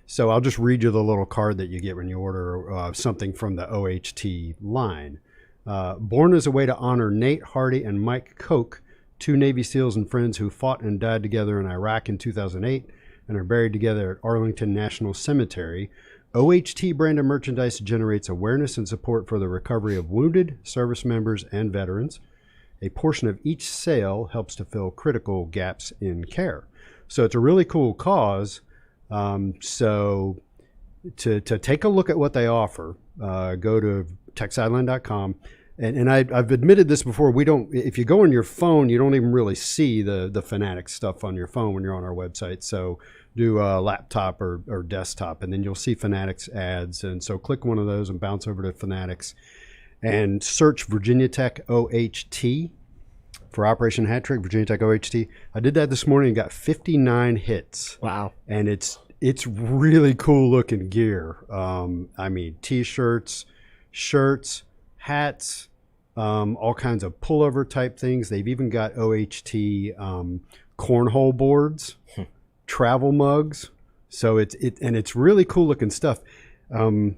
So I'll just read you the little card that you get when you order something from the OHT line. Born as a way to honor Nate Hardy and Mike Koch, two Navy SEALs and friends who fought and died together in Iraq in 2008 and are buried together at Arlington National Cemetery, OHT brand of merchandise generates awareness and support for the recovery of wounded service members and veterans. A portion of each sale helps to fill critical gaps in care. So it's a really cool cause. So to take a look at what they offer, go to techsideline.com. And I've admitted this before. We don't. If you go on your phone, you don't even really see the Fanatics stuff on your phone when you're on our website. So do a laptop or desktop, and then you'll see Fanatics ads. And so click one of those and bounce over to Fanatics, and search Virginia Tech OHT for Operation Hat Trick. Virginia Tech OHT. I did that this morning and got 59 hits. Wow! And it's really cool looking gear. I mean, T-shirts, shirts, hats. All kinds of pullover type things. They've even got OHT cornhole boards, travel mugs. So it's really cool looking stuff. The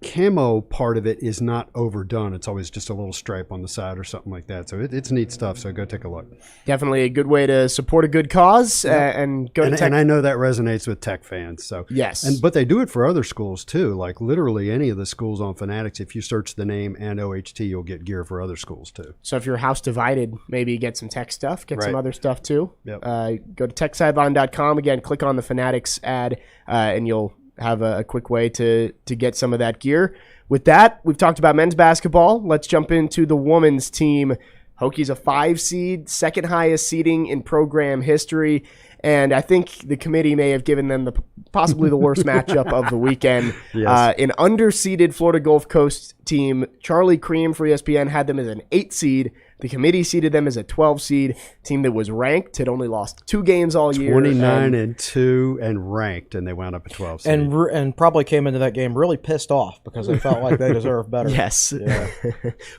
camo part of it is not overdone. It's always just a little stripe on the side or something like that. So it's neat stuff. So go take a look. Definitely a good way to support a good cause and go to Tech. And I know that resonates with Tech fans. So yes, but they do it for other schools too. Like literally any of the schools on Fanatics, if you search the name and OHT, you'll get gear for other schools too. So if your house divided, maybe get some Tech stuff, get some other stuff too. Yep. Go to techsideline.com again. Click on the Fanatics ad, and you'll have a quick way to get some of that gear. With that, we've talked about men's basketball. Let's jump into the women's team. Hokies a 5 seed, second highest seeding in program history. And I think the committee may have given them possibly the worst matchup of the weekend. Yes. An underseeded Florida Gulf Coast team. Charlie Cream for ESPN had them as an 8 seed. The committee seeded them as a 12 seed. Team that was ranked, had only lost 2 games all year. 29-2 and ranked, and they wound up at 12 seed. And probably came into that game really pissed off because they felt like they deserved better. Yes. Yeah.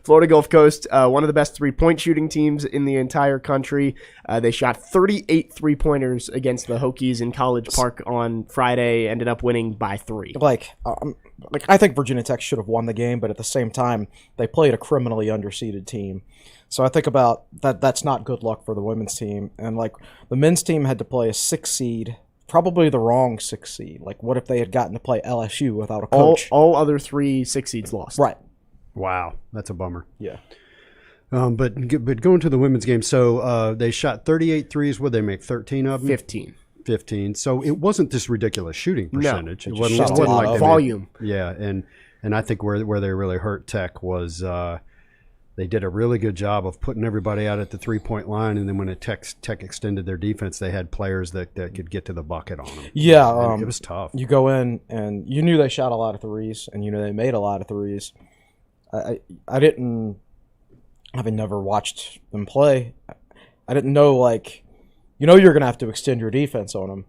Florida Gulf Coast, one of the best 3-point shooting teams in the entire country. They shot 38 3-pointers against the Hokies in College Park on Friday, ended up winning by 3. I think Virginia Tech should have won the game, but at the same time, they played a criminally underseeded team. So I think about that. That's not good luck for the women's team. And the men's team had to play a 6 seed, probably the wrong 6 seed. Like, what if they had gotten to play LSU without a coach? All other 3 6 seeds lost. Right. Wow, that's a bummer. Yeah. But going to the women's game, so they shot 38 threes. Would they make 13 of them? 15. So it wasn't this ridiculous shooting percentage. No, it wasn't like volume. Yeah, and I think where they really hurt Tech was they did a really good job of putting everybody out at the 3-point line, and then when Tech extended their defense, they had players that could get to the bucket on them. Yeah, it was tough. You go in and you knew they shot a lot of threes, and you knew they made a lot of threes. I didn't, having never watched them play, I didn't know you're going to have to extend your defense on them.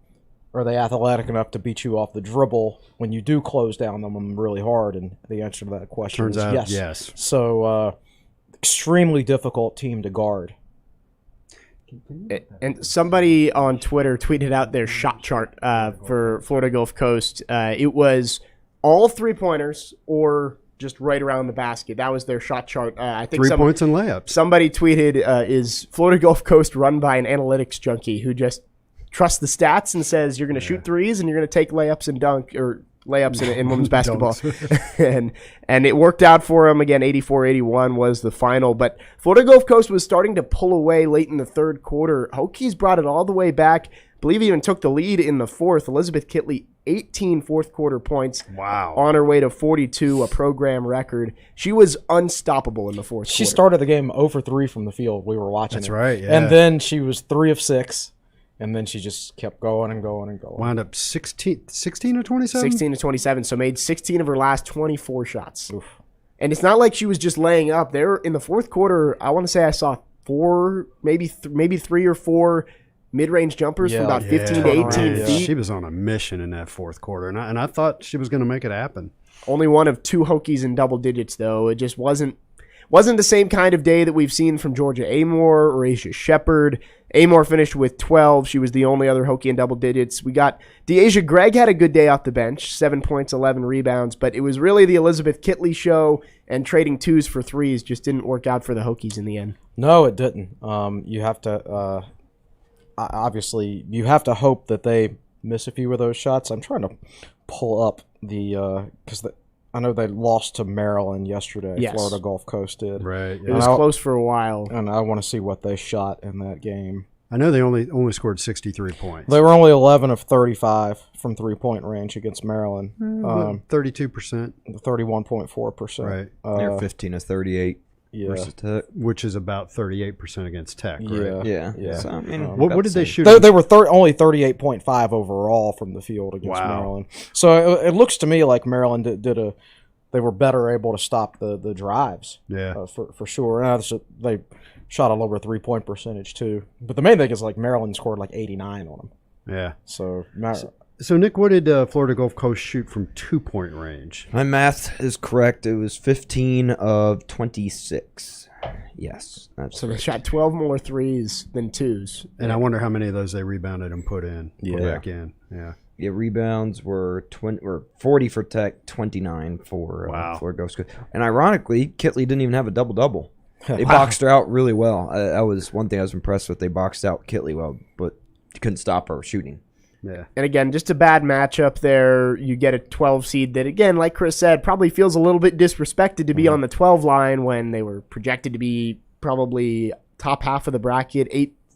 Are they athletic enough to beat you off the dribble when you do close down on them really hard? And the answer to that question turns is out yes. So extremely difficult team to guard. And somebody on Twitter tweeted out their shot chart for Florida Gulf Coast. It was all 3-pointers or just right around the basket. That was their shot chart. I think 3 points and layups. Somebody tweeted, is Florida Gulf Coast run by an analytics junkie who just trusts the stats and says you're going to shoot threes and you're going to take layups and dunk or layups in women's basketball. and it worked out for them. Again, 84-81 was the final. But Florida Gulf Coast was starting to pull away late in the third quarter. Hokies brought it all the way back. I believe even took the lead in the fourth. Elizabeth Kitley, 18 fourth quarter points. Wow. On her way to 42, a program record. She was unstoppable in the fourth quarter. She started the game 0 for 3 from the field. We were watching. That's it. right, yeah. And then she was 3 of 6. And then she just kept going and going and going. Wound up 16 or 27? 16 to 27, so made 16 of her last 24 shots. Oof. And it's not like she was just laying up. There in the fourth quarter, I want to say I saw 4, maybe 3 or 4 mid-range jumpers from about 15 to 18 feet. She was on a mission in that fourth quarter, and I thought she was going to make it happen. Only one of 2 Hokies in double digits, though. It just wasn't the same kind of day that we've seen from Georgia Amor or Asia Shepherd. Amor finished with 12. She was the only other Hokie in double digits. We got Deasia Gregg had a good day off the bench, 7 points, 11 rebounds, but it was really the Elizabeth Kitley show, and trading 2s for 3s just didn't work out for the Hokies in the end. No, it didn't. You have to obviously you have to hope that they miss a few of those shots. I'm trying to pull up the because I know they lost to Maryland yesterday. Yes. Florida Gulf Coast did. Right. It was close for a while. And I want to see what they shot in that game. I know they only scored 63 points. They were only 11 of 35 from three-point range against Maryland. 32%. 31.4%. Right. They're 15 of 38 versus Tech. Which is about 38% against Tech, right? Yeah. So, I mean, what did they shoot? They were only 38.5 overall from the field against Maryland. So it looks to me like Maryland they were better able to stop the drives. Yeah. For sure. They shot a lower 3-point percentage too. But the main thing is like Maryland scored like 89 on them. Yeah. So Nick, what did Florida Gulf Coast shoot from 2-point range? my math is correct. It was 15 of 26. Yes. So they shot 12 more 3s than 2s. And I wonder how many of those they rebounded and put back in. Yeah. Yeah, rebounds were 40 for Tech, 29 for Florida Gulf Coast. And ironically, Kitley didn't even have a double-double. They boxed her out really well. That was one thing I was impressed with. They boxed out Kitley well, but couldn't stop her shooting. Yeah. And again, just a bad matchup there. You get a 12 seed that, again, like Chris said, probably feels a little bit disrespected to be on the 12 line when they were projected to be probably top half of the bracket,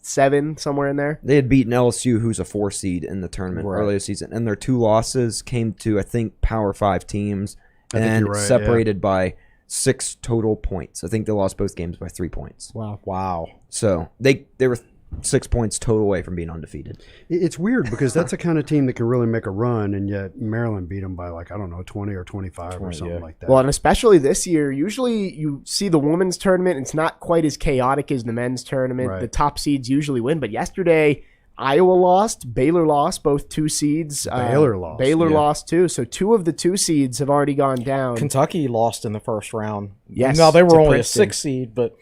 8-7, somewhere in there. They had beaten LSU, who's a 4 seed in the tournament earlier this season, and their 2 losses came to, I think, Power 5 teams, and separated by 6 total points. I think they lost both games by 3 points. Wow. So they were 6 points total away from being undefeated. It's weird because that's the kind of team that can really make a run, and yet Maryland beat them by 20 or 25 or something like that. Well, and especially this year, usually you see the women's tournament, it's not quite as chaotic as the men's tournament. Right. The top seeds usually win, but yesterday Iowa lost, Baylor lost, both 2 seeds. Baylor lost. Baylor lost too, so 2 of the 2 seeds have already gone down. Kentucky lost in the first round. Yes. Now, they were only Princeton. a 6 seed, but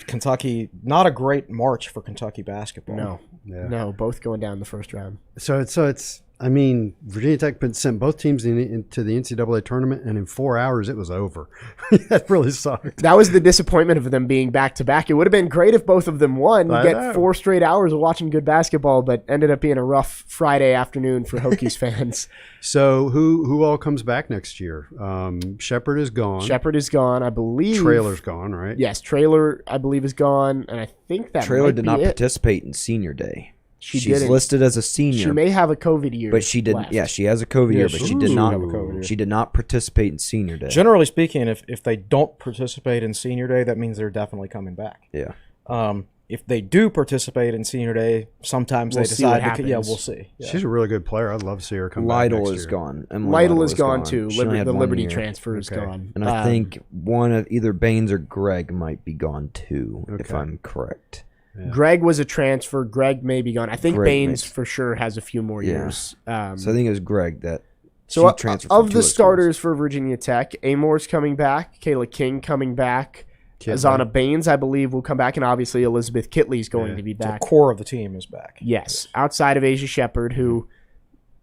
Kentucky, not a great March for Kentucky basketball. No, both going down the first round. So it's I mean, Virginia Tech sent both teams into the NCAA tournament, and in 4 hours it was over. That really sucked. That was the disappointment of them being back-to-back. It would have been great if both of them won. You get 4 straight hours of watching good basketball, but ended up being a rough Friday afternoon for Hokies fans. So who all comes back next year? Shepherd is gone. Shepherd is gone, I believe. Trailer's gone, right? Yes, Trailer, I believe, is gone, and I think that Trailer might did be not it. participate in senior day. She's didn't. listed as a senior. She may have a COVID year, but she didn't. left. Yeah, she has a COVID year, but she did not. have a COVID year. She did not participate in senior day. Generally speaking, if they don't participate in senior day, that means they're definitely coming back. Yeah. If they do participate in senior day, sometimes We'll they see what decide. happens. We'll see. Yeah. She's a really good player. I'd love to see her come back Lytle next is year. gone. Lytle is gone too. She only had The 1 Liberty year. transfer is gone. And I think one of either Baines or Greg might be gone too, if I'm correct. Yeah. Greg was a transfer. Greg may be gone. I think Greg Baines may- for sure has a few more years. So I think it was Greg that. So she transferred from of 2 the schools. starters for Virginia Tech, Amor's coming back, Kayla King coming back, Azana Baines, I believe, will come back, and obviously Elizabeth Kitley's going to be The back. core of the team is back. Yes, outside of Asia Shepherd, who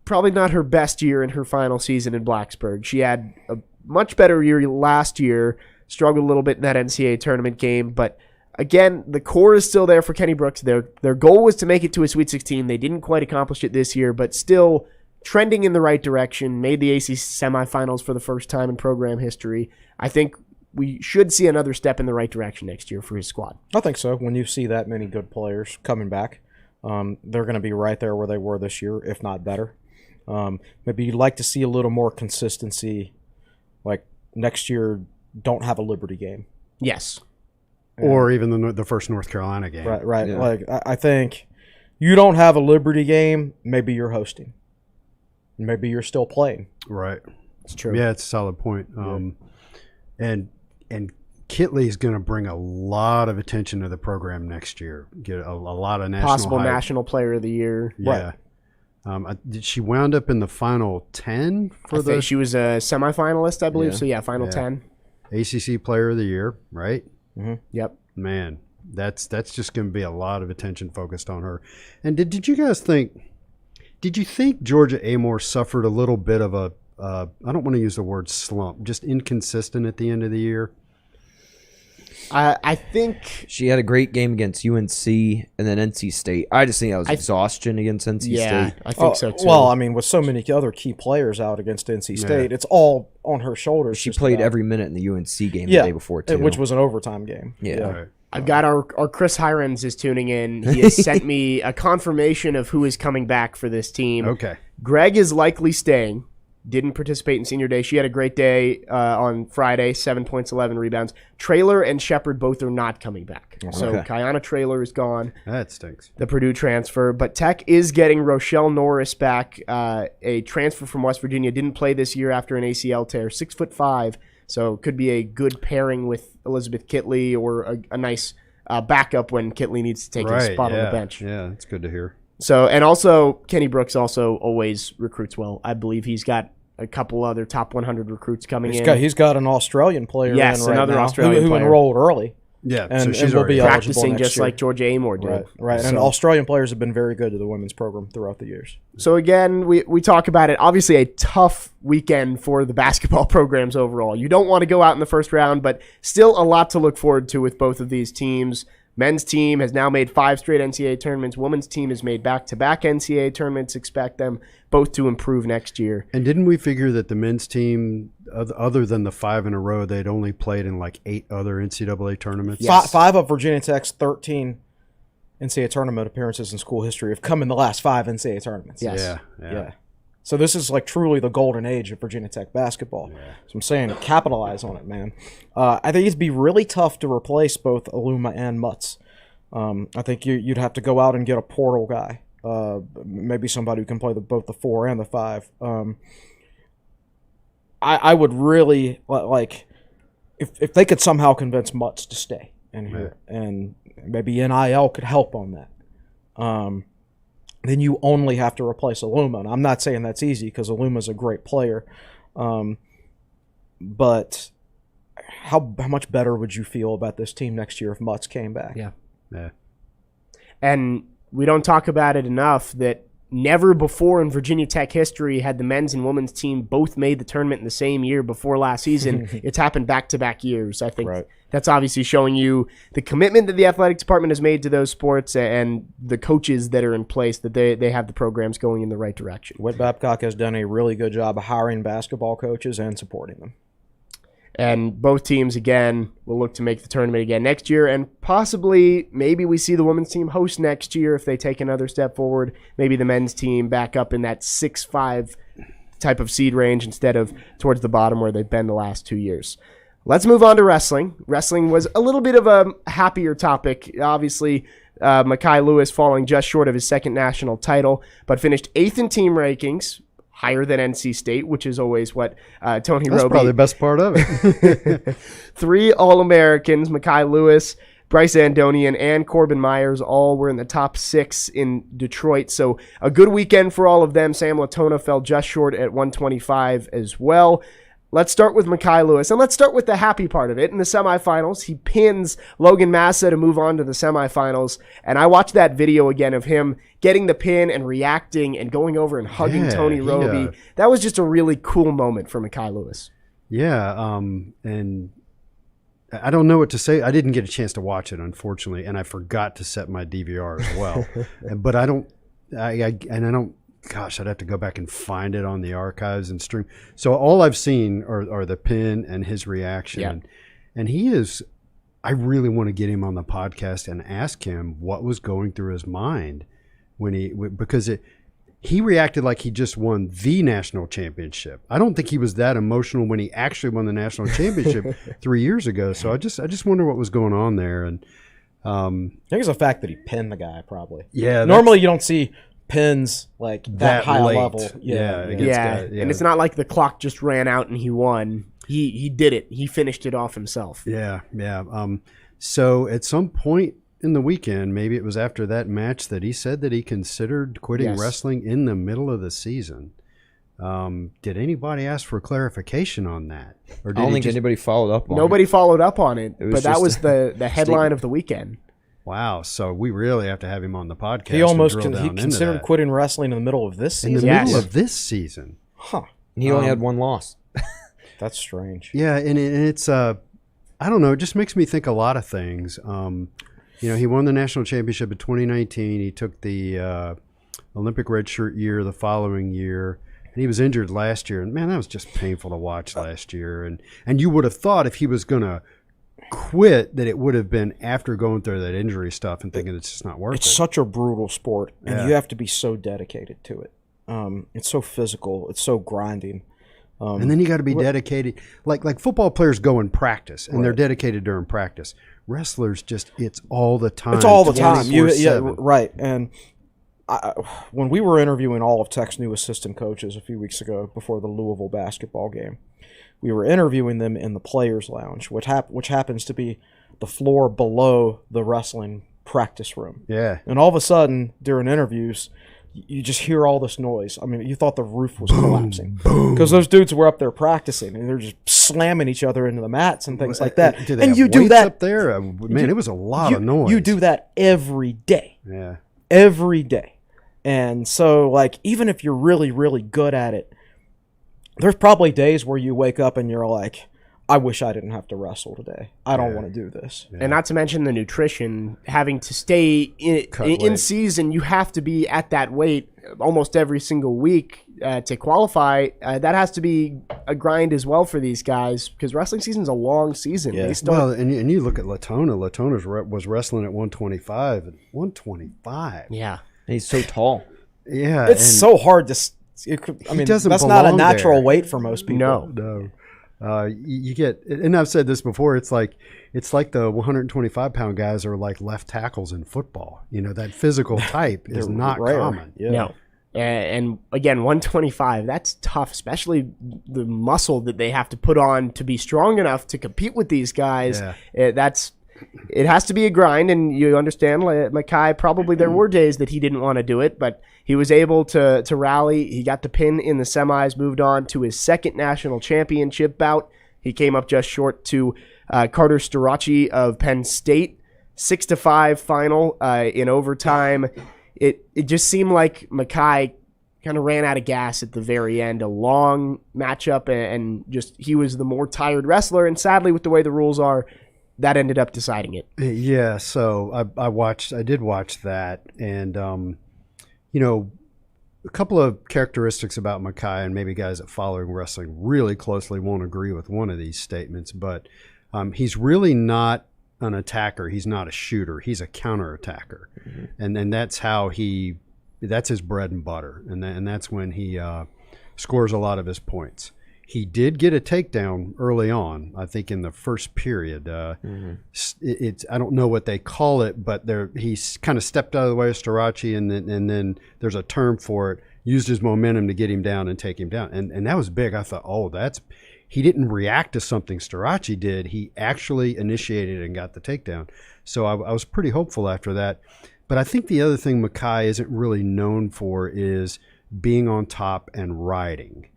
probably not her best year in her final season in Blacksburg. She had a much better year last year, struggled a little bit in that NCAA tournament game, but again, the core is still there for Kenny Brooks. Their goal was to make it to a Sweet 16. They didn't quite accomplish it this year, but still trending in the right direction, made the ACC semifinals for the first time in program history. I think we should see another step in the right direction next year for his squad. I think so. When you see that many good players coming back, they're going to be right there where they were this year, if not better. Maybe you'd like to see a little more consistency. Like next year, don't have a Liberty game. Yes. Or even the first North Carolina game. Right. Yeah. Like I think you don't have a Liberty game, maybe you're hosting. Maybe you're still playing. Right. It's true. Yeah, it's a solid point. And Kitley's going to bring a lot of attention to the program next year. Get a lot of national Possible hype. National Player of the Year. Yeah. Did she wound up in the final 10 for the She was a semifinalist, I believe. Yeah. So, yeah, final Yeah. 10. ACC Player of the Year, right? Yep. Man, that's just going to be a lot of attention focused on her. And did you guys think? Did you think Georgia Amore suffered a little bit of a? I don't want to use the word slump, just inconsistent at the end of the year? I think She had a great game against UNC and then NC State. I just think that was exhaustion against NC yeah, State. I think so too. Well, I mean, with so many other key players out against NC State, it's all on her shoulders. She just played about. every minute in the UNC game Yeah, the day before, too. which was an overtime game. Yeah. Right. I've got our Chris Hirons is tuning in. He has sent me a confirmation of who is coming back for this team. Okay. Greg is likely staying. Didn't participate in senior day. She had a great day on Friday, 7 points, 11 rebounds. Trailer and Shepard both are not coming back. So Okay. Kiana Trailer is gone, That stinks. the Purdue transfer. But Tech is getting Rochelle Norris back, a transfer from West Virginia. Didn't play this year after an ACL tear, 6'5", so could be a good pairing with Elizabeth Kitley or a nice backup when Kitley needs to take his spot on the bench. Yeah, that's good to hear. So, and also Kenny Brooks also always recruits well. I believe he's got a couple other top 100 recruits coming in. He's got an Australian player Yes, in right another now Australian who player. enrolled early. Yeah, And- so and she's will already be eligible. practicing next just year. like Georgia Amore did. Right. And So- Australian players have been very good to the women's program throughout the years. So again, we talk about it. Obviously, a tough weekend for the basketball programs overall. You don't want to go out in the first round, but still a lot to look forward to with both of these teams. Men's team has now made 5 straight NCAA tournaments. Women's team has made back-to-back NCAA tournaments. Expect them both to improve next year. And didn't we figure that the men's team, other than the 5 in a row, they'd only played in like 8 other NCAA tournaments? Yes. Five of Virginia Tech's 13 NCAA tournament appearances in school history have come in the last 5 NCAA tournaments. Yes. Yeah. So this is like truly the golden age of Virginia Tech basketball. So I'm saying capitalize on it, man. I think it'd be really tough to replace both Aluma and Mutz. I think you'd have to go out and get a portal guy, maybe somebody who can play both the 4 and the 5. I would really like if they could somehow convince Mutz to stay in here, and maybe NIL could help on that. Then you only have to replace Aluma. And I'm not saying that's easy because Aluma's a great player. But how much better would you feel about this team next year if Mutz came back? Yeah. Yeah. And we don't talk about it enough that never before in Virginia Tech history had the men's and women's team both made the tournament in the same year before last season. It's happened back-to-back years. I think that's obviously showing you the commitment that the athletic department has made to those sports and the coaches that are in place, that they have the programs going in the right direction. Whit Babcock has done a really good job of hiring basketball coaches and supporting them. And both teams, again, will look to make the tournament again next year. And possibly, maybe we see the women's team host next year if they take another step forward. Maybe the men's team back up in that 6-5 type of seed range instead of towards the bottom where they've been the last 2 years. Let's move on to wrestling. Wrestling was a little bit of a happier topic. Obviously, Mekhi Lewis falling just short of his second national title, but finished 8th in team rankings, higher than NC State, which is always what Tony That's Roby. probably the best part of it. 3 All-Americans, Mekhi Lewis, Bryce Andonian, and Corbin Myers all were in the top 6 in Detroit. So a good weekend for all of them. Sam Latona fell just short at 125 as well. Let's start with Mekhi Lewis, and let's start with the happy part of it. In the semifinals, he pins Logan Massa to move on to the semifinals, and I watched that video again of him getting the pin and reacting and going over and hugging Tony Roby. That was just a really cool moment for Mekhi Lewis. Yeah, and I don't know what to say. I didn't get a chance to watch it, unfortunately, and I forgot to set my DVR as well. But I don't gosh, I'd have to go back and find it on the archives and stream. So all I've seen are the pin and his reaction. Yeah. And he is, I really want to get him on the podcast and ask him what was going through his mind because he reacted like he just won the national championship. I don't think he was that emotional when he actually won the national championship 3 years ago. So I just wonder what was going on there. And I think it's the fact that he pinned the guy, probably. Yeah. Normally, you don't see pins like that high late. level. Yeah. And it's not like the clock just ran out and he won. He did it. He finished it off himself. Yeah. So at some point in the weekend, maybe it was after that match, that he said that he considered quitting wrestling in the middle of the season. Did anybody ask for clarification on that? Or did I don't think anybody followed up on Nobody followed up on it, was but that just was the headline of the weekend. Wow, so we really have to have him on the podcast. He almost he considered quitting wrestling in the middle of this season. In the middle of this season. Huh. He only had one loss. That's strange. Yeah, and it's I don't know, it just makes me think a lot of things. He won the national championship in 2019. He took the Olympic red shirt year the following year, and he was injured last year. And man, that was just painful to watch last year. And you would have thought if he was going to quit that it would have been after going through that injury stuff and thinking it's just not worth it. It's such a brutal sport, and you have to be so dedicated to it. It's so physical. It's so grinding. And then you got to be dedicated. Like football players go and practice, and they're dedicated during practice. Wrestlers it's all the time. It's all the time. 24/7. Right. And when we were interviewing all of Tech's new assistant coaches a few weeks ago before the Louisville basketball game, we were interviewing them in the players' lounge, which happens to be the floor below the wrestling practice room. Yeah. And all of a sudden, during interviews, you just hear all this noise. I mean, you thought the roof was collapsing because those dudes were up there practicing and they're just slamming each other into the mats and things like that. And you do that up there, man. It was a lot of noise. You do that every day. Yeah, every day. And so, like, even if you're really, really good at it, there's probably days where you wake up and you're like, I wish I didn't have to wrestle today. I don't want to do this. Yeah. And not to mention the nutrition, having to stay in season, you have to be at that weight almost every single week to qualify. That has to be a grind as well for these guys because wrestling season's a long season. Yeah. And you look at Latona. Latona was wrestling at 125. 125. Yeah. And he's so tall. Yeah. It's so hard to... that's not a natural weight for most people. No. You get, and I've said this before, it's like the 125-pound guys are like left tackles in football. That physical type is not rare. common. Yeah. No. And again, 125, that's tough, especially the muscle that they have to put on to be strong enough to compete with these guys. Yeah. It has to be a grind, and you understand, Mackay, probably there were days that he didn't want to do it, but he was able to rally. He got the pin in the semis, moved on to his second national championship bout. He came up just short to Carter Starachi of Penn State, 6-5 final in overtime. It just seemed like Mackay kind of ran out of gas at the very end. A long matchup, and just he was the more tired wrestler, and sadly, with the way the rules are, that ended up deciding it. Yeah, so I did watch that, and a couple of characteristics about Mackay, and maybe guys that following wrestling really closely won't agree with one of these statements, but he's really not an attacker. He's not a shooter. He's a counterattacker, and that's how that's his bread and butter, and that's when he scores a lot of his points. He did get a takedown early on, I think in the first period. It's I don't know what they call it, but he's kind of stepped out of the way of Starachi, and then there's a term for it, used his momentum to get him down and take him down. And that was big. I thought, he didn't react to something Starachi did. He actually initiated and got the takedown. So I was pretty hopeful after that. But I think the other thing Mackay isn't really known for is being on top and riding.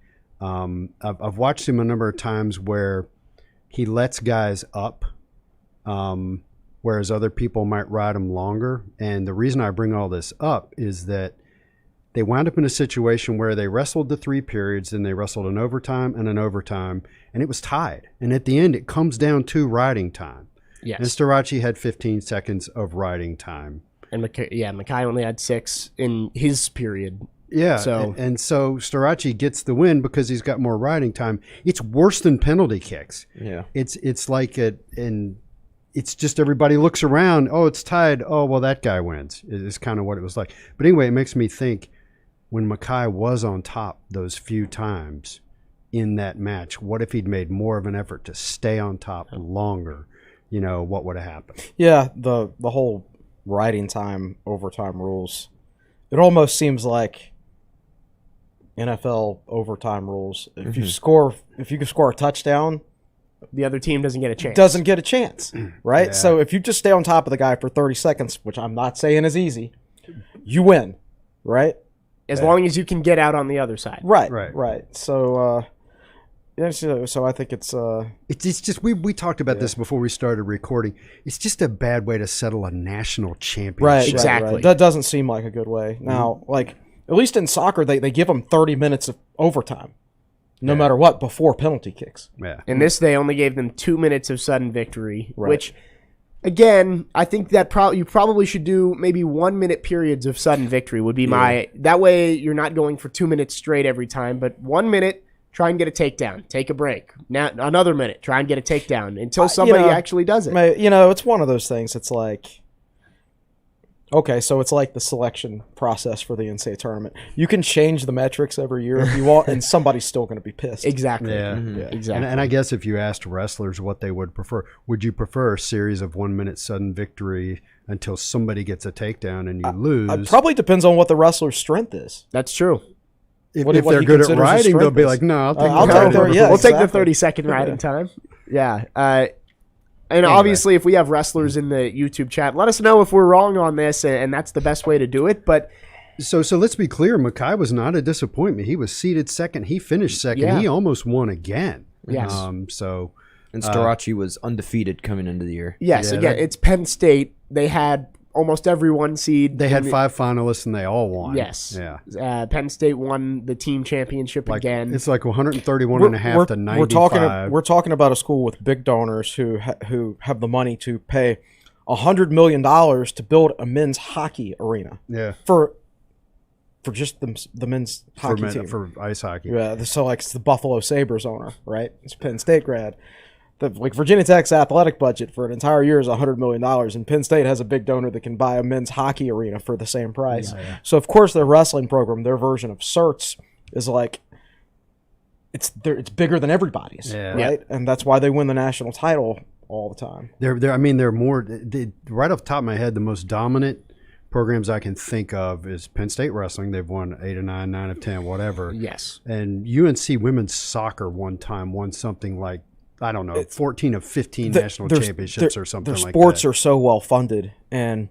I've watched him a number of times where he lets guys up, whereas other people might ride him longer. And the reason I bring all this up is that they wound up in a situation where they wrestled the 3 periods, then they wrestled an overtime, and it was tied. And at the end, it comes down to riding time. Yes. And Starachi had 15 seconds of riding time. And Mackay only had 6 in his period. Yeah, So and so Storace gets the win because he's got more riding time. It's worse than penalty kicks. Yeah. It's like and it's just everybody looks around. Oh, it's tied. Oh, well, that guy wins. Is kind of what it was like. But anyway, it makes me think when Mackay was on top those few times in that match, what if he'd made more of an effort to stay on top longer? You know, what would have happened? Yeah, the whole riding time, overtime rules. It almost seems like NFL overtime rules. If you can score a touchdown, the other team doesn't get a chance. Doesn't get a chance, right? Yeah. So if you just stay on top of the guy for 30 seconds, which I'm not saying is easy, you win, right? As long as you can get out on the other side. Right. So, so I think it's just we talked about this before we started recording. It's just a bad way to settle a national championship. right. Exactly. Right. That doesn't seem like a good way. Now, like at least in soccer, they give them 30 minutes of overtime, no matter what, before penalty kicks. Yeah. In this, they only gave them 2 minutes of sudden victory, Right. which, again, I think that you probably should do maybe 1 minute periods of sudden victory would be that way you're not going for 2 minutes straight every time, but 1 minute, try and get a takedown, take a break. Now another minute, try and get a takedown until somebody actually does it. It's one of those things. It's like, okay, so it's like the selection process for the NCAA tournament. You can change the metrics every year if you want, and somebody's still going to be pissed. Exactly. Yeah. Exactly. And I guess if you asked wrestlers what they would you prefer a series of 1 minute sudden victory until somebody gets a takedown and you lose? It probably depends on what the wrestler's strength is. That's true. If what they're he good at considers his riding, they'll strength be is. like, no, I'll take I'll the take riding. the- yeah, we'll take the exactly. 30-second riding time. Yeah. And obviously, if we have wrestlers in the YouTube chat, let us know if we're wrong on this, and that's the best way to do it. But So let's be clear. Mackay was not a disappointment. He was seeded second. He finished second. Yeah. He almost won again. Yes. And Storace was undefeated coming into the year. yes, again, it's Penn State. They had almost every one seed. They had 5 finalists and they all won. Yes. Yeah. Penn State won the team championship again. It's like 131 and a half to 95. We're talking about a school with big donors who have the money to pay $100 million to build a men's hockey arena. Yeah. For just the men's hockey team. For ice hockey. Yeah, so like it's the Buffalo Sabres owner, right? It's a Penn State grad. Like Virginia Tech's athletic budget for an entire year is $100 million, and Penn State has a big donor that can buy a men's hockey arena for the same price. Yeah. So of course their wrestling program, their version of CERTS, is like it's bigger than everybody's, right? And that's why they win the national title all the time. They're more right off the top of my head, the most dominant programs I can think of is Penn State wrestling. They've won 8 of 9, 9 of 10, whatever. Yes. And UNC women's soccer won something like, I don't know, 14 of 15 national championships or something like that. Their sports are so well funded, and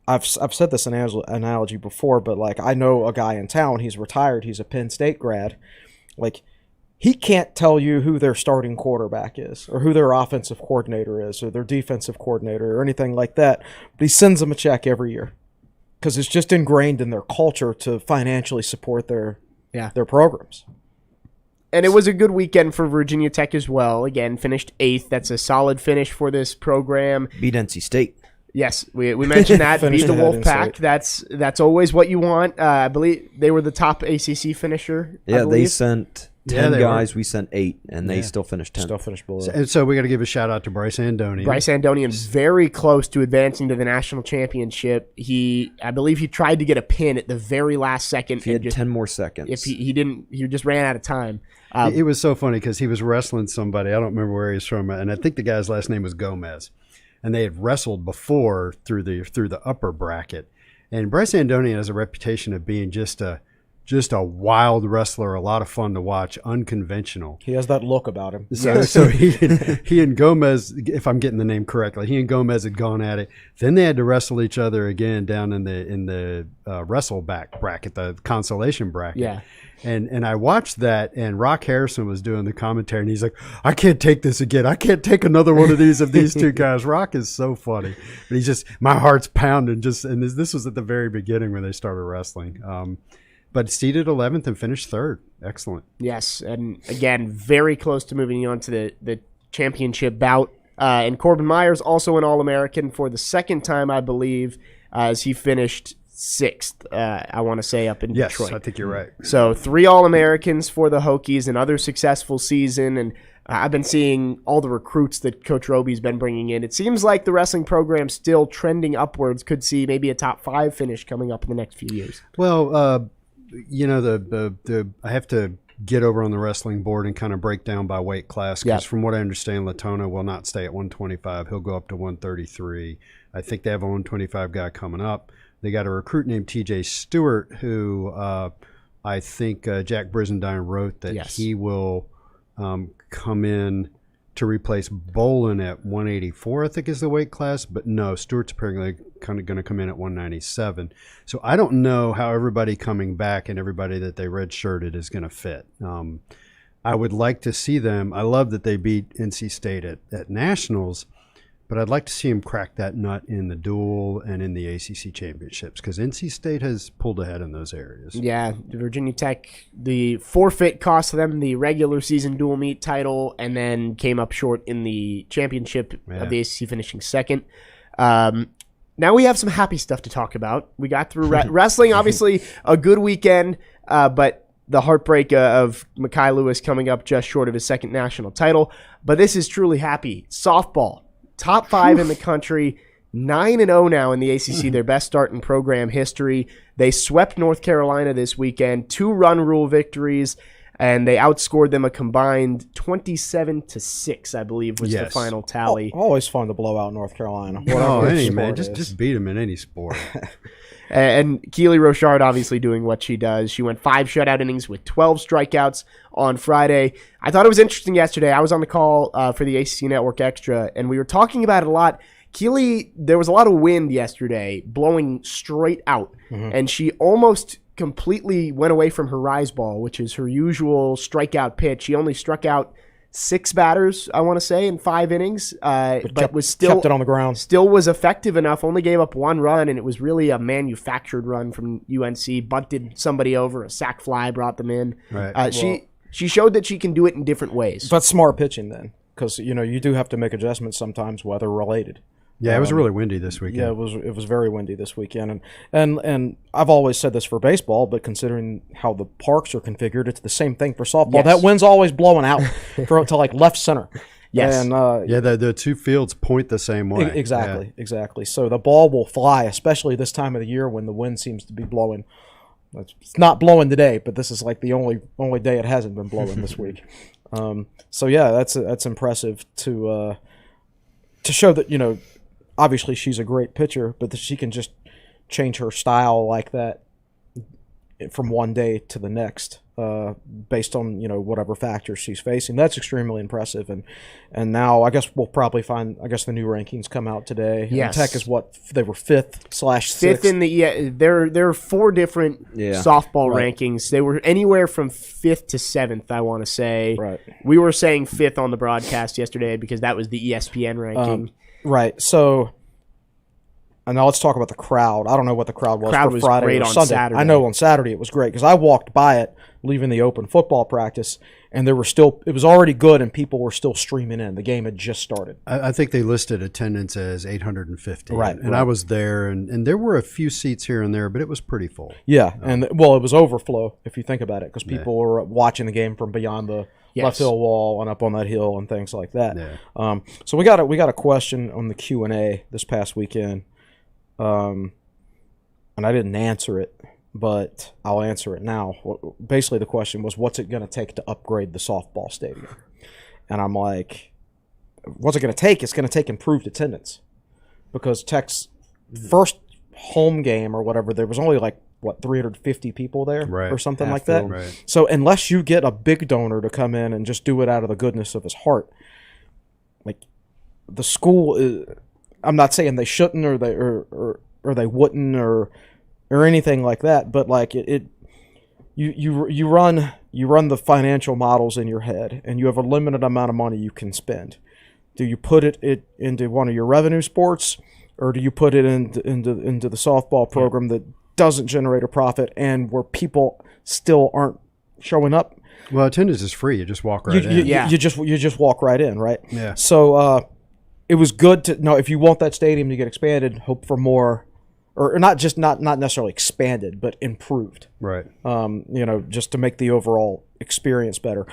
I've said this analogy before, but like I know a guy in town. He's retired. He's a Penn State grad. Like he can't tell you who their starting quarterback is, or who their offensive coordinator is, or their defensive coordinator, or anything like that. But he sends them a check every year because it's just ingrained in their culture to financially support their programs. And it was a good weekend for Virginia Tech as well. Again, finished 8th. That's a solid finish for this program. Beat NC State. Yes, we mentioned that. Beat the Wolfpack. That's always what you want. I believe they were the top ACC finisher. Yeah, they sent 10 guys. Were. We sent 8, and they still finished 10. Still finished below. And so we got to give a shout out to Bryce Andonian. Bryce Andonian very close to advancing to the national championship. I believe he tried to get a pin at the very last second. He had 10 more seconds. If he didn't, he just ran out of time. It was so funny because he was wrestling somebody. I don't remember where he's from, and I think the guy's last name was Gomez. And they had wrestled before through the upper bracket. And Bryce Andonian has a reputation of being just a wild wrestler, a lot of fun to watch, unconventional. He has that look about him. So he and Gomez, if I'm getting the name correctly, he and Gomez had gone at it. Then they had to wrestle each other again down in the wrestle back bracket, the consolation bracket. Yeah. And I watched that, and Rock Harrison was doing the commentary, and he's like, I can't take this again. I can't take another one of these two guys. Rock is so funny. But he's just, my heart's pounding. And this was at the very beginning when they started wrestling. But seeded 11th and finished 3rd. Excellent. Yes, and again, very close to moving on to the championship bout. And Corbin Myers, also an All-American for the second time, I believe, as he finished sixth, I want to say, up in Detroit. Yes, I think you're right. So 3 All-Americans for the Hokies, another successful season, and I've been seeing all the recruits that Coach Roby's been bringing in. It seems like the wrestling program's still trending upwards. Could see maybe a top 5 finish coming up in the next few years. Well, I have to get over on the wrestling board and kind of break down by weight class because from what I understand, Latona will not stay at 125. He'll go up to 133. I think they have a 125 guy coming up. They got a recruit named TJ Stewart who I think Jack Brizendine wrote that he will come in to replace Bolin at 184, I think is the weight class. But no, Stewart's apparently kind of going to come in at 197. So I don't know how everybody coming back and everybody that they redshirted is going to fit. I would like to see them. I love that they beat NC State at Nationals, but I'd like to see them crack that nut in the dual and in the ACC championships because NC State has pulled ahead in those areas. Yeah, Virginia Tech, the forfeit cost them the regular season dual meet title and then came up short in the championship of the ACC, finishing second. Now we have some happy stuff to talk about. We got through wrestling, obviously a good weekend, but the heartbreak of Mekhi Lewis coming up just short of his second national title. But this is truly happy. Softball. Top 5 in the country, 9-0 now in the ACC, their best start in program history. They swept North Carolina this weekend, 2-run rule victories, and they outscored them a combined 27-6, I believe, was the final tally. Always fun to blow out North Carolina. Just beat them in any sport. And Keely Rochard obviously doing what she does. She went 5 shutout innings with 12 strikeouts on Friday. I thought it was interesting yesterday. I was on the call for the ACC Network Extra, and we were talking about it a lot. Keely, there was a lot of wind yesterday blowing straight out, and she almost completely went away from her rise ball, which is her usual strikeout pitch. She only struck out 6 batters, I want to say, in 5 innings, but was still kept it on the ground. Still was effective enough. Only gave up 1 run, and it was really a manufactured run from UNC. Bunted somebody over, a sac fly brought them in. Right. She showed that she can do it in different ways. But smart pitching then, because you do have to make adjustments sometimes, weather related. Yeah, it was really windy this weekend. Yeah, it was very windy this weekend, and I've always said this for baseball, but considering how the parks are configured, it's the same thing for softball. Yes. That wind's always blowing out to like left center. Yes, and the 2 fields point the same way. Exactly. So the ball will fly, especially this time of the year when the wind seems to be blowing. It's not blowing today, but this is like the only day it hasn't been blowing this week. So yeah, that's impressive to show that obviously she's a great pitcher, but that she can just change her style like that from one day to the next based on whatever factors she's facing. That's extremely impressive. And now I guess we'll probably find the new rankings come out today. Yes. And Tech is what they were 5th/6th. Fifth in the there are 4 different softball rankings. They were anywhere from 5th to 7th, I want to say. Right. We were saying 5th on the broadcast yesterday because that was the ESPN ranking. Right. So, and now let's talk about the crowd. I don't know what the crowd was for Friday great or on Sunday. Saturday. I know on Saturday it was great because I walked by it leaving the open football practice, and it was already good, and people were still streaming in. The game had just started. I think they listed attendance as 850. Right. And I was there, and there were a few seats here and there, but it was pretty full. Yeah, and it was overflow if you think about it because people were watching the game from beyond the left hill wall and up on that hill and things like that. Yeah. So we got a question on the Q&A this past weekend, and I didn't answer it, but I'll answer it now. Basically, the question was, what's it going to take to upgrade the softball stadium? And I'm like, what's it going to take? It's going to take improved attendance because Tech's first home game or whatever, there was only 350 people there or something like that. Right. So unless you get a big donor to come in and just do it out of the goodness of his heart, the school, I'm not saying they shouldn't or they wouldn't or anything like that, but you run the financial models in your head and you have a limited amount of money you can spend. Do you put it into one of your revenue sports, or do you put it into the softball program that doesn't generate a profit and where people still aren't showing up? Well, attendance is free. You just walk right in. You just walk right in, right? Yeah. So it was good to know if you want that stadium to get expanded, hope for more or not necessarily expanded, but improved. Right. Just to make the overall experience better.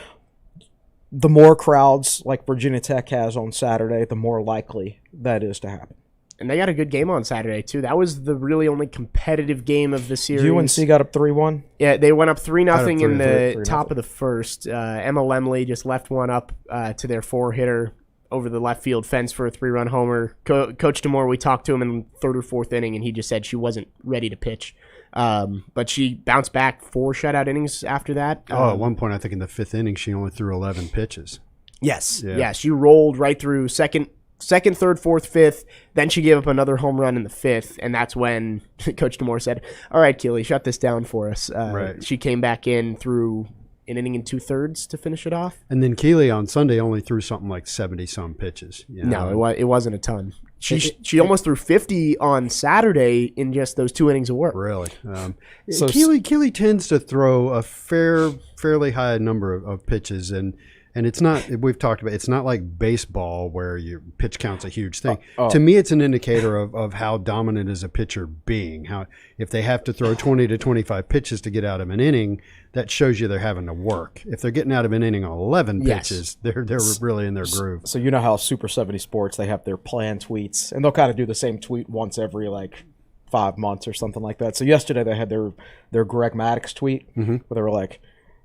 The more crowds like Virginia Tech has on Saturday, the more likely that is to happen. And they got a good game on Saturday, too. That was the really only competitive game of the series. UNC got up 3-1? Yeah, they went up 3-0 in the 3-0. top of the first. Emma Lemley just left one up to their 4-hitter over the left field fence for a 3-run homer. Coach DeMore, we talked to him in the third or fourth inning, and he just said she wasn't ready to pitch. But she bounced back 4 shutout innings after that. At one point, I think in the 5th inning, she only threw 11 pitches. Yes. Yeah, she rolled right through second, third, fourth, fifth. Then she gave up another home run in the 5th, and that's when Coach DeMore said, "All right, Keely, shut this down for us." Right. She came back in through an inning and 2/3 to finish it off. And then Keely on Sunday only threw something like 70-some pitches. No, it wasn't a ton. She almost threw 50 on Saturday in just those 2 innings of work. Really? So Keely tends to throw a fairly high number of pitches, and it's not, we've talked about, it's not like baseball where your pitch count's a huge thing. To me, it's an indicator of how dominant is a pitcher being. How if they have to throw 20 to 25 pitches to get out of an inning, that shows you they're having to work. If they're getting out of an inning on 11 pitches, they're really in their groove. So you know how Super 70 Sports, they have their planned tweets, and they'll kind of do the same tweet once every 5 months or something like that. So yesterday they had their Greg Maddux tweet where they were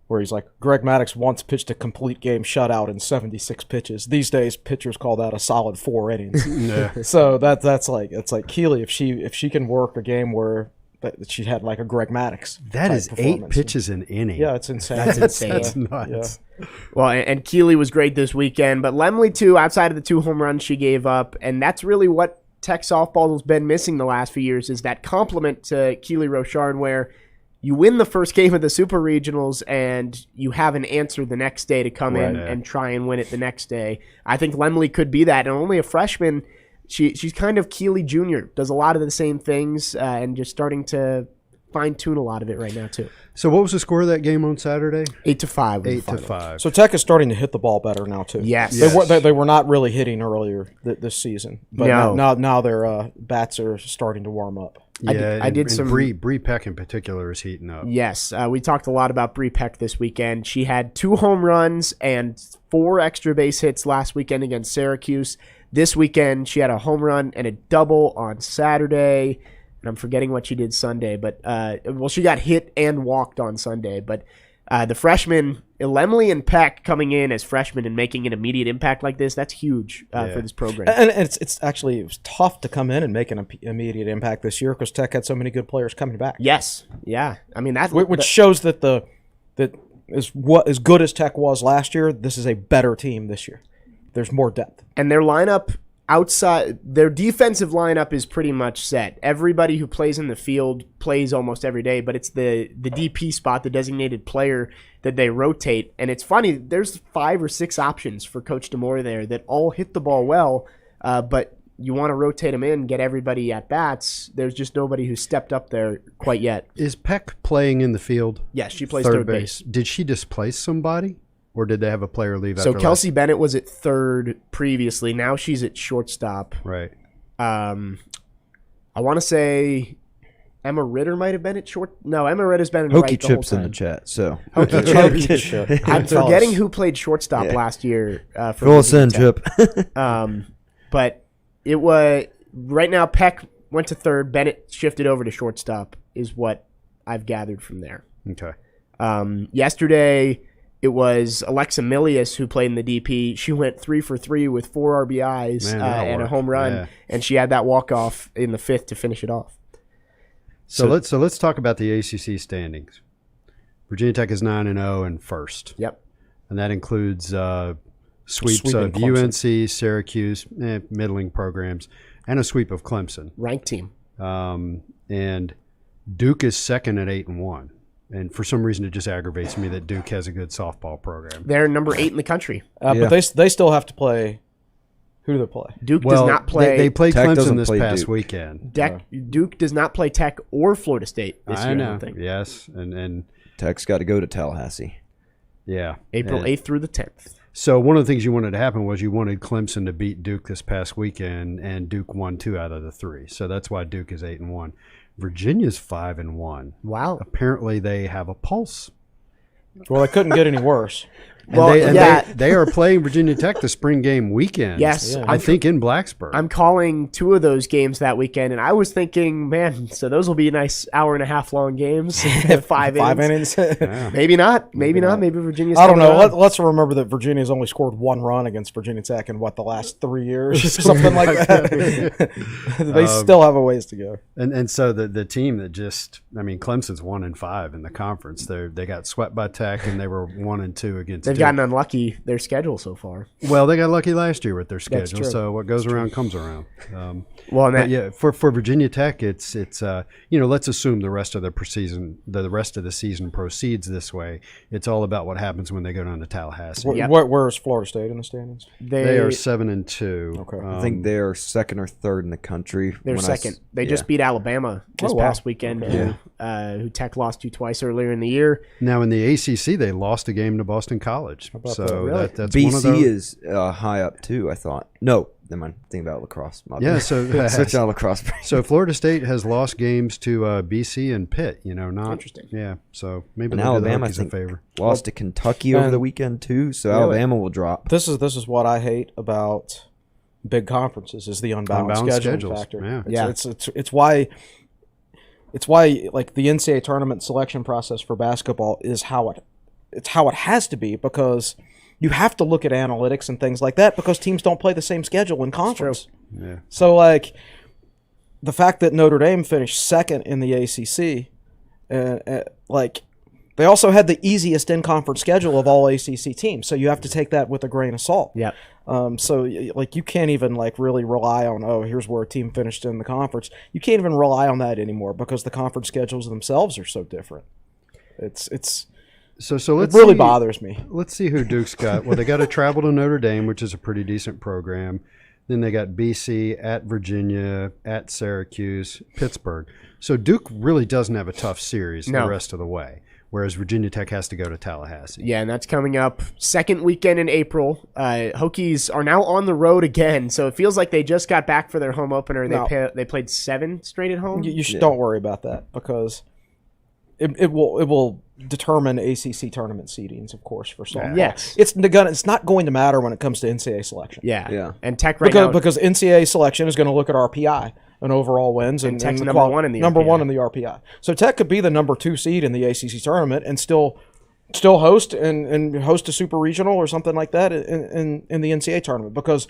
where he's like, Greg Maddux once pitched a complete game shutout in 76 pitches. These days, pitchers call that a solid 4 innings. Yeah. So it's like Keely, if she can work a game where she had a Greg Maddux. That is 8 pitches an inning. Yeah, it's insane. That's insane. That's nuts. Yeah. Well, and Keely was great this weekend, but Lemley too, outside of the 2 home runs she gave up, and that's really what Tech softball has been missing the last few years, is that complement to Keely Rochard, where you win the first game of the Super Regionals and you have an answer the next day to come in and try and win it the next day. I think Lemley could be that, and only a freshman. She's kind of Keely Jr., does a lot of the same things, and just starting to fine-tune a lot of it right now, too. So what was the score of that game on Saturday? 8-5. 8-5. So Tech is starting to hit the ball better now, too. Yes. They were not really hitting earlier this season, but now their bats are starting to warm up. Yeah, I did some. Bree Peck in particular is heating up. Yes, we talked a lot about Bree Peck this weekend. She had 2 home runs and 4 extra base hits last weekend against Syracuse. This weekend, she had a home run and a double on Saturday. And I'm forgetting what she did Sunday, but she got hit and walked on Sunday. But the freshmen, Lemley and Peck coming in as freshmen and making an immediate impact like this—that's huge for this program. And it's actually, it was tough to come in and make an immediate impact this year because Tech had so many good players coming back. Yes, yeah. I mean which shows that as good as Tech was last year, this is a better team this year. There's more depth, and their lineup. Their defensive lineup is pretty much set. Everybody who plays in the field plays almost every day, but it's the DP spot, the designated player, that they rotate. And it's funny, there's 5 or 6 options for Coach DeMore there that all hit the ball well, but you want to rotate them in, get everybody at bats. There's just nobody who's stepped up there quite yet. Is Peck playing in the field? Yes, she plays third base. Did she displace somebody? Or did they have a player leave after So Kelsey Bennett was at third previously. Now she's at shortstop. Right. I want to say Emma Ritter might have been at short. No, Emma Ritter's been in Hokey right the whole Chip's in time. the chat. So Hokey Chip. I'm forgetting who played shortstop last year. Fill us in, Chip. But it was right now. Peck went to third. Bennett shifted over to shortstop. Is what I've gathered from there. Okay. Yesterday. It was Alexa Milius who played in the DP. She went 3 for 3 with 4 RBIs and a home run, and she had that walk-off in the 5th to finish it off. So let's talk about the ACC standings. Virginia Tech is 9-0 and first. Yep, and that includes sweeps of UNC, Syracuse, middling programs, and a sweep of Clemson. Ranked team. And Duke is second at 8-1. And for some reason, it just aggravates me that Duke has a good softball program. They're number 8 in the country. But they still have to play. Who do they play? Duke does not play. They played Tech Clemson this play past Duke. weekend. Duke does not play Tech or Florida State this year. I know. I don't think. Yes, and Tech's got to go to Tallahassee. Yeah, April 8th through the 10th. So one of the things you wanted to happen was you wanted Clemson to beat Duke this past weekend, and Duke won 2 out of the 3. So that's why Duke is 8-1. Virginia's 5-1. Wow. Apparently they have a pulse. Well, it couldn't get any worse. They are playing Virginia Tech the spring game weekend. Yes. I think in Blacksburg. I'm calling 2 of those games that weekend, and I was thinking, man, so those will be nice hour-and-a-half long games. 5 innings. Yeah. Maybe not. Maybe Virginia's I don't know. around. Let's remember that Virginia's only scored 1 run against Virginia Tech in, the last 3 years? Something like that. They still have a ways to go. And so the team that Clemson's 1-5 in the conference. They got swept by Tech, and they were 1-2 against They've gotten unlucky their schedule so far. Well, they got lucky last year with their schedule. That's true. So what goes around comes around. For Virginia Tech, it's let's assume the rest of the season proceeds this way. It's all about what happens when they go down to Tallahassee. Where's Florida State in the standings? They are 7-2. Okay. I think they're 2nd or 3rd in the country. They're second. They just beat Alabama this past weekend, who Tech lost to twice earlier in the year. Now in the ACC, they lost a game to Boston College. So really? that's BC one of those. is high up too. I thought. No, never mind. Think about lacrosse. So switch out lacrosse. So Florida State has lost games to BC and Pitt. Not interesting. Yeah. So maybe And they'll Alabama, do the Hokies a favor. Lost to Kentucky over the weekend too. So Alabama will drop. This is what I hate about big conferences is the unbalanced scheduling factor. Yeah. It's why like the NCAA tournament selection process for basketball is how it has to be, because you have to look at analytics and things like that because teams don't play the same schedule in conference. Yeah. So like the fact that Notre Dame finished 2nd in the ACC, they also had the easiest in-conference schedule of all ACC teams. So you have to take that with a grain of salt. Yeah. So you can't even really rely on, here's where a team finished in the conference. You can't even rely on that anymore because the conference schedules themselves are so different. So it really bothers me. Let's see who Duke's got. Well, they got to travel to Notre Dame, which is a pretty decent program. Then they got BC, at Virginia, at Syracuse, Pittsburgh. So Duke really doesn't have a tough series the rest of the way, whereas Virginia Tech has to go to Tallahassee. Yeah, and that's coming up second weekend in April. Hokies are now on the road again, so it feels like they just got back for their home opener. They played 7 straight at home. You don't worry about that because it will determine ACC tournament seedings, of course, for softball. Yes. It's not going to matter when it comes to NCAA selection. Yeah. And Tech now, because NCAA selection is going to look at RPI and overall wins, and Tech's number 1 in the number RPI. 1 in the RPI. So Tech could be the number 2 seed in the ACC tournament and still host and host a super regional or something like that in the NCAA tournament, because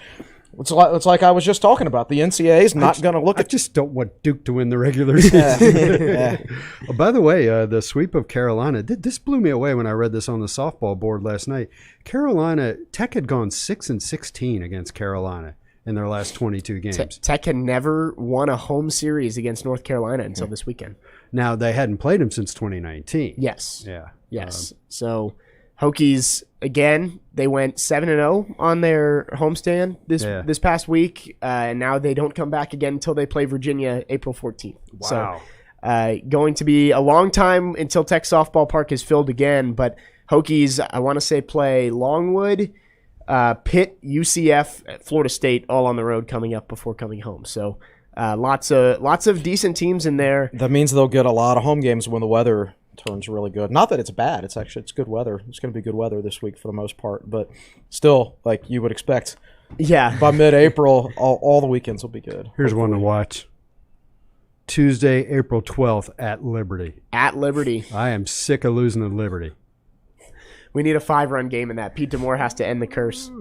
it's like I was just talking about. The NCAA is not going to look at. I just don't want Duke to win the regular season. Oh, by the way, the sweep of Carolina, this blew me away when I read this on the softball board last night. Tech had gone 6-16 against Carolina in their last 22 games. Tech had never won a home series against North Carolina until this weekend. Now, they hadn't played them since 2019. Yes. Yeah. Yes. So Hokies, again, they went 7-0 on their homestand this past week, and now they don't come back again until they play Virginia April 14th. Wow. So going to be a long time until Tech Softball Park is filled again, but Hokies, I want to say, play Longwood, Pitt, UCF, Florida State, all on the road coming up before coming home. So lots of decent teams in there. That means they'll get a lot of home games when the weather turns really good. Not that it's bad. It's good weather. It's going to be good weather this week for the most part, but still, like you would expect. Yeah. By mid-April, all the weekends will be good. Here's one to watch. Tuesday, April 12th at Liberty. At Liberty. I am sick of losing to Liberty. We need a 5-run game in that. Pete DeMoore has to end the curse.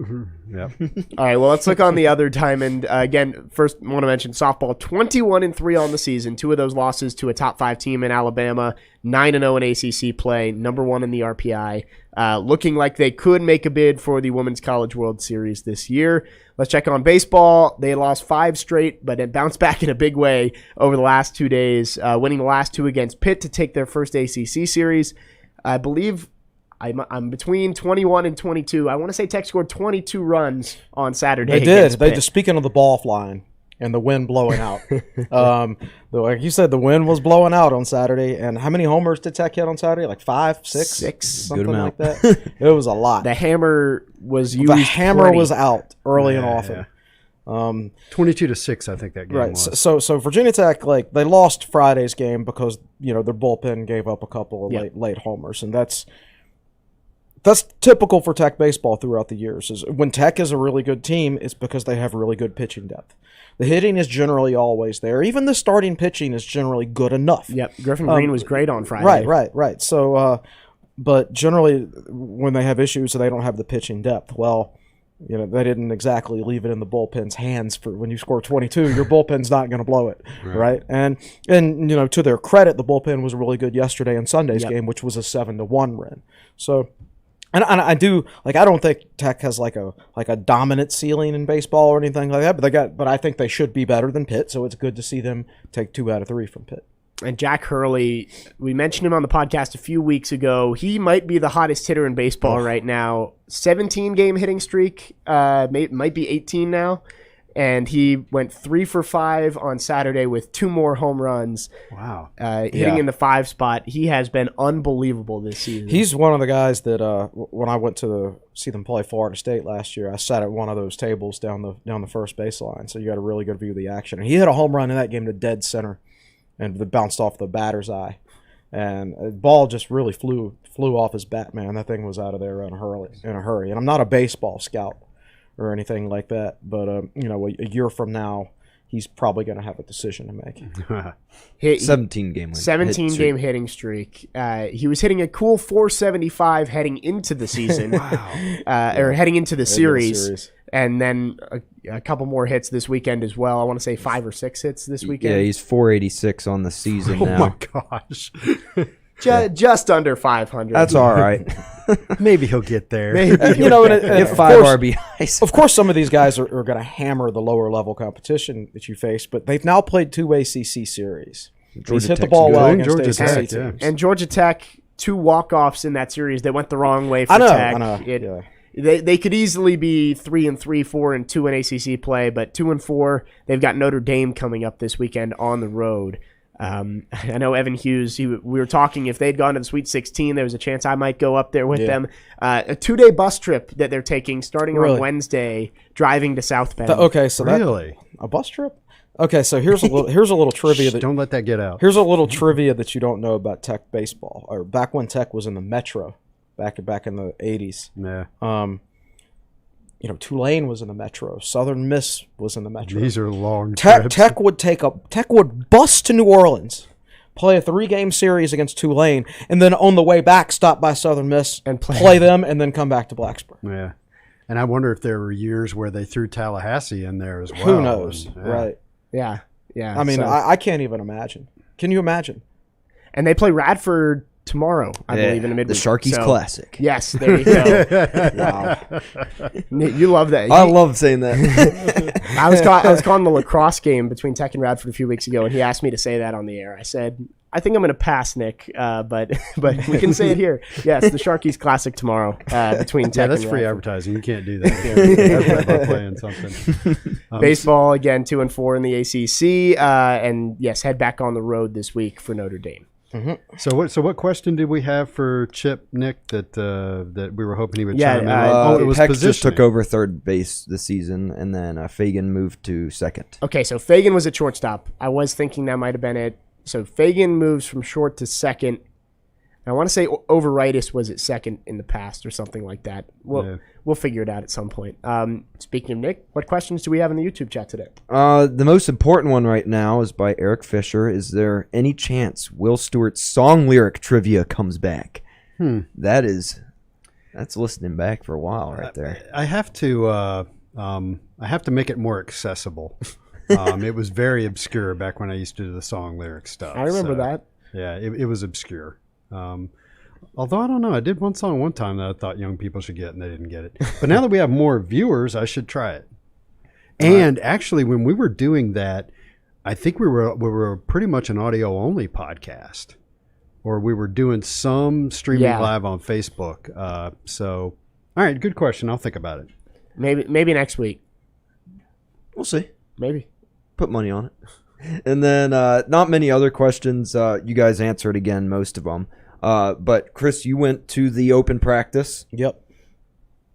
Yep. All right, well, let's look on the other diamond. Again, first, I want to mention softball, 21-3 on the season. 2 of those losses to a top 5 team in Alabama, 9-0 in ACC play, number 1 in the RPI. Looking like they could make a bid for the Women's College World Series this year. Let's check on baseball. They lost 5 straight, but it bounced back in a big way over the last 2 days, winning the last 2 against Pitt to take their first ACC series. I believe I'm between 21 and 22. I want to say Tech scored 22 runs on Saturday. They did. Speaking of the ball flying, and the wind blowing out. Like you said, the wind was blowing out on Saturday. And how many homers did Tech hit on Saturday? Like 5, 6? 6. Something like that. It was a lot. The hammer was used. The hammer plenty. was out early and often. 22-6, I think that game was. So Virginia Tech, like, they lost Friday's game because, their bullpen gave up a couple of late homers. And that's typical for Tech baseball throughout the years. Is when Tech is a really good team, it's because they have really good pitching depth. The hitting is generally always there. Even the starting pitching is generally good enough. Yep, Griffin Green was great on Friday. Right. So, but generally, when they have issues, they don't have the pitching depth. Well, they didn't exactly leave it in the bullpen's hands for when you score 22. Your bullpen's not going to blow it, right? And to their credit, the bullpen was really good yesterday in Sunday's game, which was a 7-1 win. So. And I don't think Tech has like a dominant ceiling in baseball or anything like that, but I think they should be better than Pitt, so it's good to see them take 2 out of 3 from Pitt. And Jack Hurley, we mentioned him on the podcast a few weeks ago. He might be the hottest hitter in baseball right now. 17-game hitting streak, might be 18 now. And he went 3 for 5 on Saturday with 2 more home runs. Wow. Hitting in the 5 spot. He has been unbelievable this season. He's one of the guys that when I went to see them play Florida State last year, I sat at one of those tables down the first baseline, so you got a really good view of the action. And he hit a home run in that game to dead center, and it bounced off the batter's eye. And the ball just really flew off his bat, man. That thing was out of there in a hurry. And I'm not a baseball scout or anything like that, but a year from now, he's probably going to have a decision to make. 17-game hitting streak. He was hitting a cool 475 heading into the season, or heading into the series, and then a couple more hits this weekend as well. I want to say 5 or 6 hits this weekend. Yeah, he's 486 on the season now. Oh my gosh. Just under 500. That's all right. Maybe he'll get there. Get 5 RBIs. Of course, some of these guys are going to hammer the lower level competition that you face, but they've now played 2 ACC series. He's hit the ball well against ACC teams. And Georgia Tech, 2 walk-offs in that series. They went the wrong way for Tech. I know. They could easily be 3-3, 4-2 in ACC play, but 2-4. They've got Notre Dame coming up this weekend on the road. I know Evan Hughes, we were talking if they'd gone to the Sweet 16, there was a chance I might go up there with them. A 2-day bus trip that they're taking starting on Wednesday, driving to South Bend. A bus trip? Okay, so here's a little trivia. Don't let that get out. Here's a little trivia that you don't know about Tech baseball, or back when Tech was in the Metro, back in the 80s. Yeah. Tulane was in the Metro. Southern Miss was in the Metro. These are long trips. Tech would bus to New Orleans, play a 3-game series against Tulane, and then on the way back stop by Southern Miss and play them, and then come back to Blacksburg. Yeah, and I wonder if there were years where they threw Tallahassee in there as well. Who knows? Right? Yeah. I mean, I can't even imagine. Can you imagine? And they play Radford tomorrow, I believe, in the midweek. The Sharkies Classic. Yes, there you go. Wow. You love that. I love saying that. I was calling the lacrosse game between Tech and Radford a few weeks ago, and he asked me to say that on the air. I said, I think I'm going to pass, Nick, but we can say it here. Yes, the Sharkies Classic tomorrow between Tech and that's Radford. free advertising. You can't do that. That's playing something. Baseball, again, 2-4 in the ACC, and yes, head back on the road this week for Notre Dame. Mm-hmm. So what question did we have for Chip, Nick, that we were hoping he would chime in? It was Hex just took over third base this season, and then Fagan moved to second. Okay, so Fagan was at shortstop. I was thinking that might have been it. So Fagan moves from short to second. I want to say Overitis was at second in the past or something like that. We'll figure it out at some point. Speaking of Nick, what questions do we have in the YouTube chat today? The most important one right now is by Eric Fisher. Is there any chance Will Stewart's song lyric trivia comes back? That's listening back for a while right there. I have to make it more accessible. It was very obscure back when I used to do the song lyric stuff. I remember that. Yeah, it was obscure. Although I don't know, I did one song one time that I thought young people should get, and they didn't get it. But now that we have more viewers, I should try it. And actually, when we were doing that, I think we were pretty much an audio only podcast, or we were doing some streaming live on Facebook. So, all right, good question. I'll think about it. Maybe next week. We'll see. Maybe. Put money on it. And then not many other questions. You guys answered again, most of them. But Chris, you went to the open practice. Yep.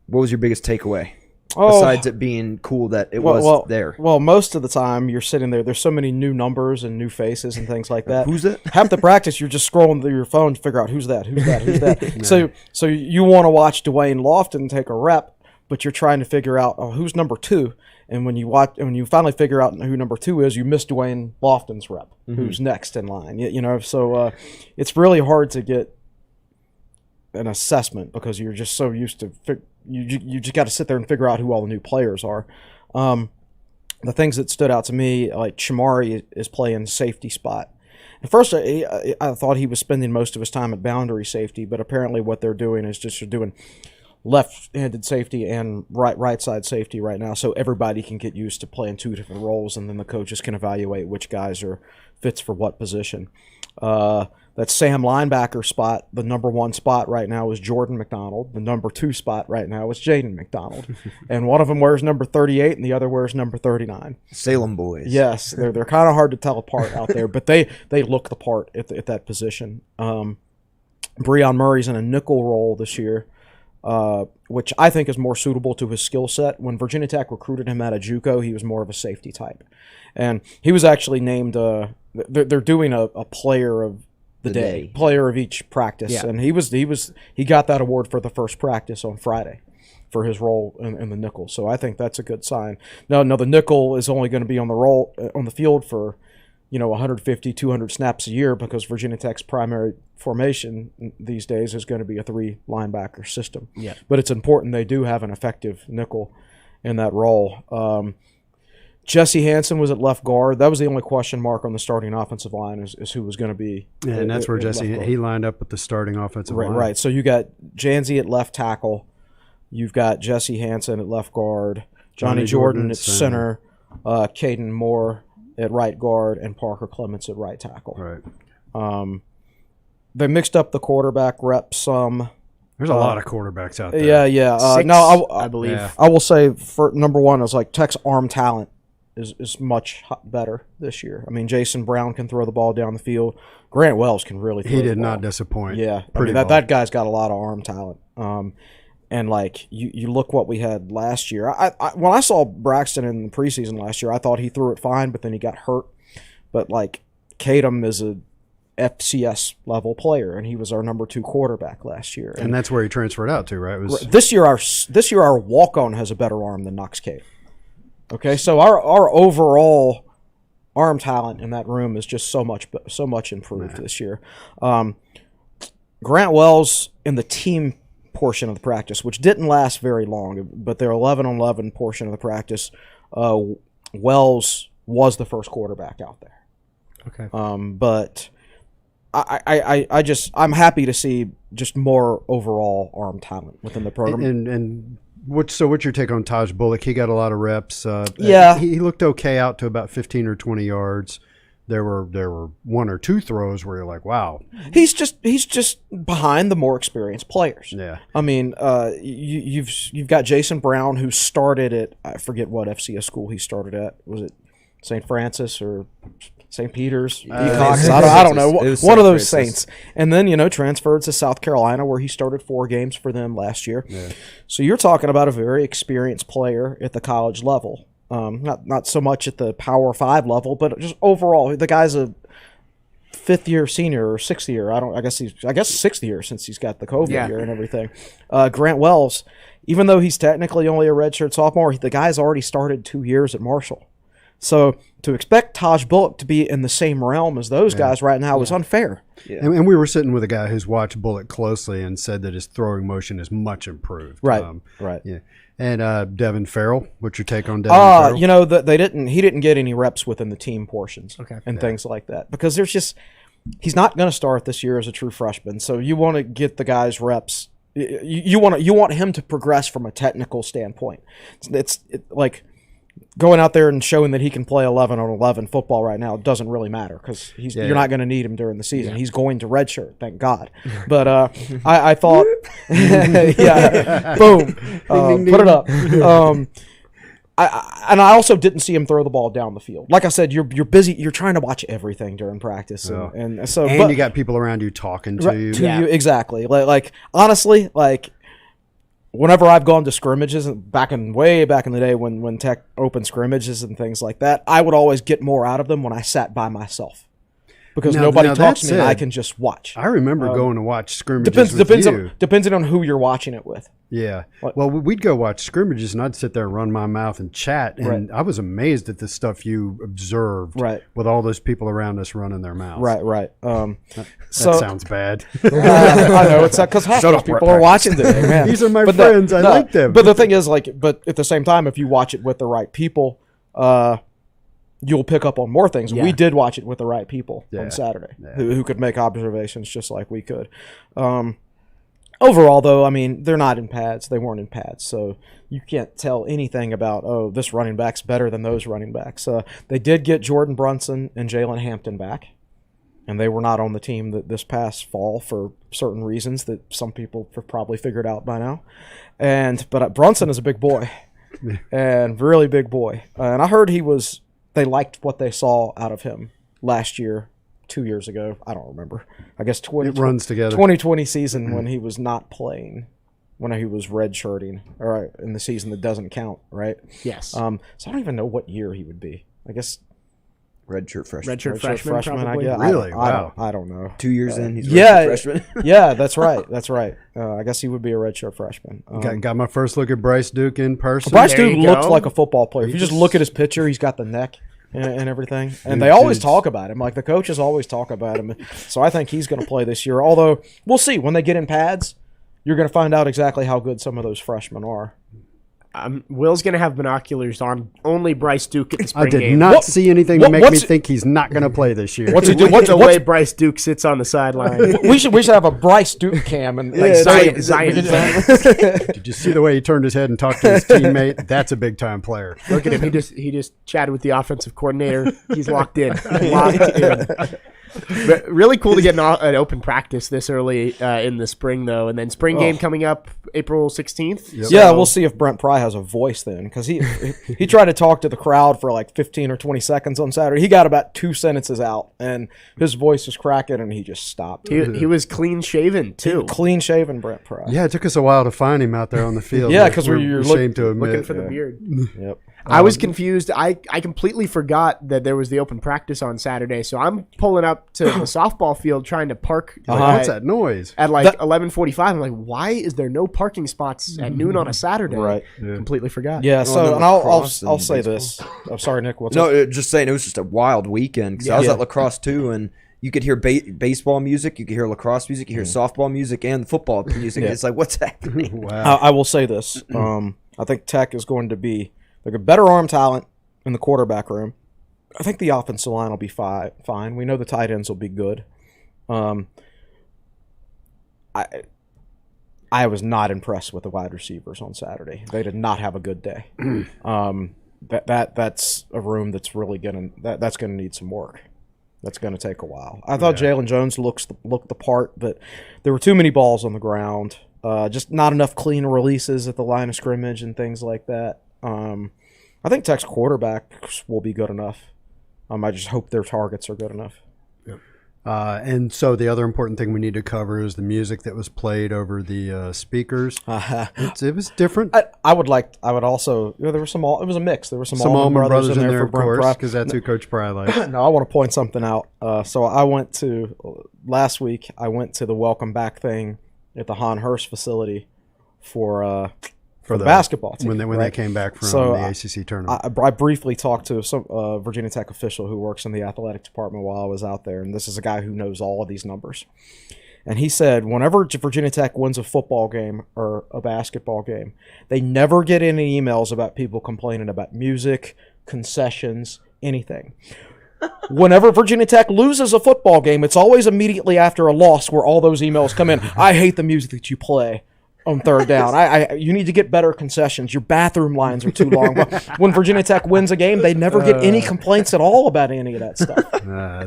What was your biggest takeaway? Besides it being cool that it was there. Well, most of the time you're sitting there. There's so many new numbers and new faces and things like that. Who's that? Half the practice you're just scrolling through your phone to figure out who's that. So you want to watch Dwayne Lofton take a rep, but you're trying to figure out who's number 2. And when you finally figure out who number 2 is, you miss Dwayne Lofton's rep, who's next in line. So it's really hard to get an assessment because you're just so used to you just got to sit there and figure out who all the new players are. The things that stood out to me, like Shamari is playing safety spot. At first, I thought he was spending most of his time at boundary safety, but apparently what they're doing is just doing left-handed safety and right side safety right now, so everybody can get used to playing 2 different roles, and then the coaches can evaluate which guys are fits for what position. That Sam linebacker spot, the number 1 spot right now is Jordan McDonald. The number 2 spot right now is Jaden McDonald. And one of them wears number 38 and the other wears number 39. Salem boys. Yes, they're kind of hard to tell apart out there, but they look the part at that position. Breon Murray's in a nickel role this year, which I think is more suitable to his skill set. When Virginia Tech recruited him out of JUCO, he was more of a safety type. And he was actually named they're doing a player of the day, player of each practice, and he got that award for the first practice on Friday for his role in the nickel. So I think that's a good sign. No, the nickel is only going to be on the field for 150, 200 snaps a year because Virginia Tech's primary formation these days is going to be a 3 linebacker system. Yeah, but it's important they do have an effective nickel in that role. Jesse Hansen was at left guard. That was the only question mark on the starting offensive line is who was going to be. Yeah, and that's where Jesse he lined up with the starting offensive line. Right. So you got Janzi at left tackle. You've got Jesse Hansen at left guard. Johnny Jordan at center. Caden Moore at right guard, and Parker Clements at right tackle. Right. They mixed up the quarterback reps some. There's a lot of quarterbacks out there. Yeah. 6, I believe. Yeah. I will say for number 1 is like Tech's arm talent is much better this year. I mean, Jason Brown can throw the ball down the field. Grant Wells can really throw the ball. He did not disappoint. Yeah. That guy's got a lot of arm talent. And like you look what we had last year. When I saw Braxton in the preseason last year, I thought he threw it fine, but then he got hurt. But like Kadum is a FCS level player, and he was our number 2 quarterback last year. And that's where he transferred out to, right? It was this year our walk-on has a better arm than Knox Kadum. Okay, so our overall arm talent in that room is just so much improved this year. Grant Wells in the team portion of the practice, which didn't last very long, but their 11-on-11 portion of the practice, Wells was the first quarterback out there. okay. But I'm happy to see just more overall arm talent within the program. And what's your take on Taj Bullock? He got a lot of reps. He looked okay out to about 15 or 20 yards. There were 1 or 2 throws where you're like, wow. He's just behind the more experienced players. Yeah. I mean, you've got Jason Brown, who started at, I forget what FCS school he started at. Was it St. Francis or St. Peter's? I don't know. One of those Saints. And then, transferred to South Carolina, where he started 4 games for them last year. Yeah. So you're talking about a very experienced player at the college level. Not so much at the Power 5 level, but just overall, the guy's a 5th-year senior or 6th year. I guess 6th year since he's got the COVID year and everything. Grant Wells, even though he's technically only a redshirt sophomore, the guy's already started 2 years at Marshall. So to expect Taj Bullock to be in the same realm as those guys right now is unfair. Yeah. And we were sitting with a guy who's watched Bullock closely and said that his throwing motion is much improved. Right. Right. Yeah. And Devin Farrell, what's your take on Devin Farrell? He didn't get any reps within the team portions and things like that, because he's not going to start this year as a true freshman. So you want to get the guys reps. You want him to progress from a technical standpoint. It's like going out there and showing that he can play 11-on-11 football right now doesn't really matter, because you're not going to need him during the season. He's going to redshirt, thank God. But I thought, boom, Ding, ding, put it up. And I also didn't see him throw the ball down the field. Like I said, you're busy. You're trying to watch everything during practice, and you got people around you talking to you. Exactly. Like honestly, like whenever I've gone to scrimmages way back in the day when Tech opened scrimmages and things like that, I would always get more out of them when I sat by myself. Because nobody talks to me and I can just watch. I remember going to watch scrimmages depending on who you're watching it with. Yeah. Well, we'd go watch scrimmages and I'd sit there and run my mouth and chat. And I was amazed at the stuff you observed with all those people around us running their mouths. Right. That sounds bad. I know. It's because half those people are watching today, man. These are my friends. I like them. But the thing is, but at the same time, if you watch it with the right people, you'll pick up on more things. We did watch it with the right people on Saturday who could make observations just like we could. Overall, though, I mean, they're not in pads. They weren't in pads. So you can't tell anything about, this running back's better than those running backs. They did get Jordan Brunson and Jalen Hampton back, and they were not on the team this past fall for certain reasons that some people have probably figured out by now. But Brunson is a big boy, and really big boy. And I heard they liked what they saw out of him last year, 2 years ago. I don't remember. I guess it runs together. 2020 season when he was not playing, when he was redshirting, or in the season that doesn't count, right? Yes. So I don't even know what year he would be. I guess redshirt freshman. Redshirt freshman, I guess. Really? Wow. I don't know. 2 years in, he's redshirt freshman. Yeah, that's right. I guess he would be a redshirt freshman. Got my first look at Bryce Duke in person. Bryce Duke looks like a football player. If you just look at his picture, he's got the neck and everything. And they always talk about him. Like, the coaches always talk about him. So I think he's going to play this year. Although, we'll see. When they get in pads, you're going to find out exactly how good some of those freshmen are. Will's going to have binoculars on only Bryce Duke at the spring game. I did not see anything to make me think he's not going to play this year. What's he do? What's the way Bryce Duke sits on the sideline? we should have a Bryce Duke cam and Zion. Did you see the way he turned his head and talked to his teammate? That's a big time player. Look at him. He just chatted with the offensive coordinator. He's locked in. But really cool to get an open practice this early in the spring, though. And then spring game coming up April 16th. Yep. Yeah, we'll see if Brent Pry has a voice then, because he tried to talk to the crowd for like 15 or 20 seconds on Saturday. He got about 2 sentences out, and his voice was cracking, and he just stopped. He was clean-shaven, too. Clean-shaven Brent Pry. Yeah, it took us a while to find him out there on the field. Yeah, because we're ashamed to admit. Looking for the beard. Yep. I was confused. I completely forgot that there was the open practice on Saturday, so I'm pulling up to the softball field trying to park. What's that noise? At like 11:45. I'm like, why is there no parking spots at noon on a Saturday? Right. Yeah. Completely forgot. Yeah. So, and I'll say this. I'm sorry, Nick. What's up? Just saying, it was just a wild weekend because I was at lacrosse too, and you could hear baseball music, you could hear lacrosse music, you hear softball music, and football music. It's like, what's happening? Wow. I will say this. I think Tech is going to be. They've got better arm talent in the quarterback room. I think the offensive line will be fine. We know the tight ends will be good. I was not impressed with the wide receivers on Saturday. They did not have a good day. That's a room that's really that's gonna need some work. That's gonna take a while. I thought Jalen Jones looked the part, but there were too many balls on the ground. Just not enough clean releases at the line of scrimmage and things like that. I think Tech's quarterbacks will be good enough. I just hope their targets are good enough. And so the other important thing we need to cover is the music that was played over the speakers. It was different. I would also. There were some. It was a mix. There were some Allman Brothers in there, for of course, Brent because that's who Coach Pry likes. No, I want to point something out. So last week. I went to the welcome back thing at the Han Hurst facility for the basketball team when they came back from the ACC tournament. I briefly talked to some Virginia Tech official who works in the athletic department while I was out there, and this is a guy who knows all of these numbers. And he said whenever Virginia Tech wins a football game or a basketball game, they never get any emails about people complaining about music, concessions, anything. Whenever Virginia Tech loses a football game, it's always immediately after a loss where all those emails come in. I hate the music that you play on third down. You need to get better concessions. Your bathroom lines are too long. But when Virginia Tech wins a game, they never get any complaints at all about any of that stuff.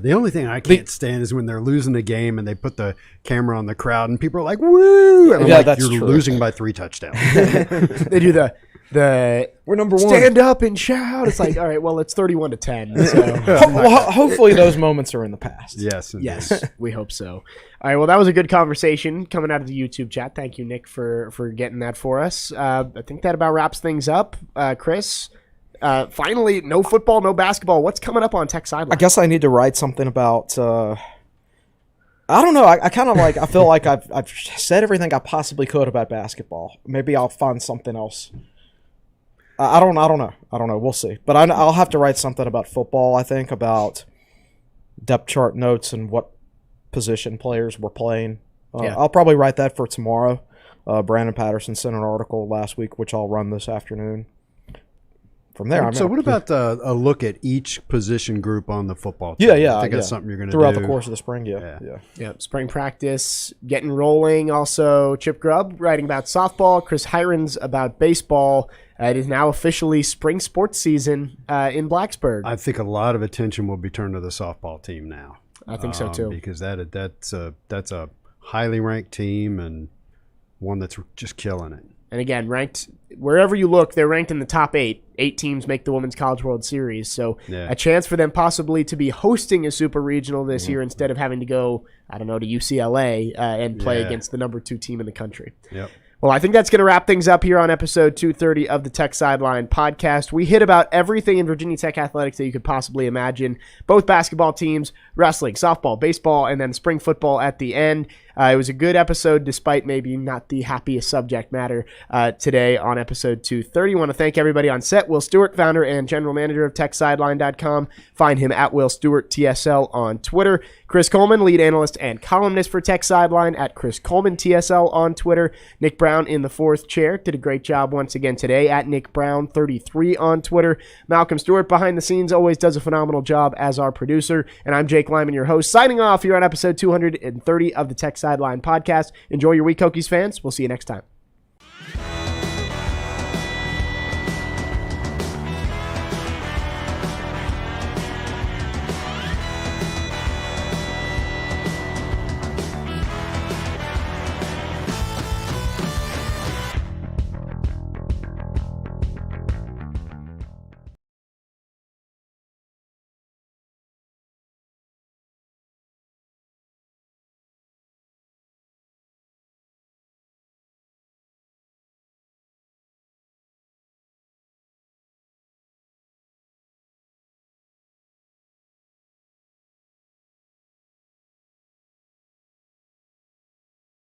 The only thing I can't stand is when they're losing a game and they put the camera on the crowd and people are like, woo! And I'm like, that's you're true. losing by 3 touchdowns. They do the We're number one. Stand up and shout. It's like, all right, well, it's 31-10. So. Hopefully those moments are in the past. Yes. Indeed. Yes, we hope so. All right, well, that was a good conversation coming out of the YouTube chat. Thank you, Nick, for getting that for us. I think that about wraps things up. Chris, finally, no football, no basketball. What's coming up on Tech Sideline? I guess I need to write something about. I don't know. I kind of like. I feel like I've said everything I possibly could about basketball. Maybe I'll find something else. I don't know. We'll see. But I'll have to write something about football. I think about depth chart notes and what position players were playing. I'll probably write that for tomorrow. Brandon Patterson sent an article last week, which I'll run this afternoon. From there, so what about a look at each position group on the football team? Yeah. I think that's something you're going to do throughout the course of the spring. Yeah. Spring practice, getting rolling. Also, Chip Grubb writing about softball. Chris Hirons about baseball. It is now officially spring sports season in Blacksburg. I think a lot of attention will be turned to the softball team now. I think so too, because that's a highly ranked team and one that's just killing it. And again, ranked wherever you look, they're ranked in the top 8. 8 teams make the Women's College World Series. So a chance for them possibly to be hosting a super regional this year instead of having to go, I don't know, to UCLA and play against the number 2 team in the country. Yep. Well, I think that's going to wrap things up here on episode 230 of the Tech Sideline podcast. We hit about everything in Virginia Tech athletics that you could possibly imagine. Both basketball teams, wrestling, softball, baseball, and then spring football at the end. It was a good episode despite maybe not the happiest subject matter today on episode 230. I want to thank everybody on set. Will Stewart, founder and general manager of TechSideline.com. Find him at Will Stewart TSL on Twitter. Chris Coleman, lead analyst and columnist for Tech Sideline at Chris Coleman TSL on Twitter. Nick Brown in the 4th chair. Did a great job once again today at Nick Brown 33 on Twitter. Malcolm Stewart behind the scenes always does a phenomenal job as our producer. And I'm Jake Lyman, your host, signing off here on episode 230 of the Tech Sideline podcast. Enjoy your week, Hokies fans. We'll see you next time.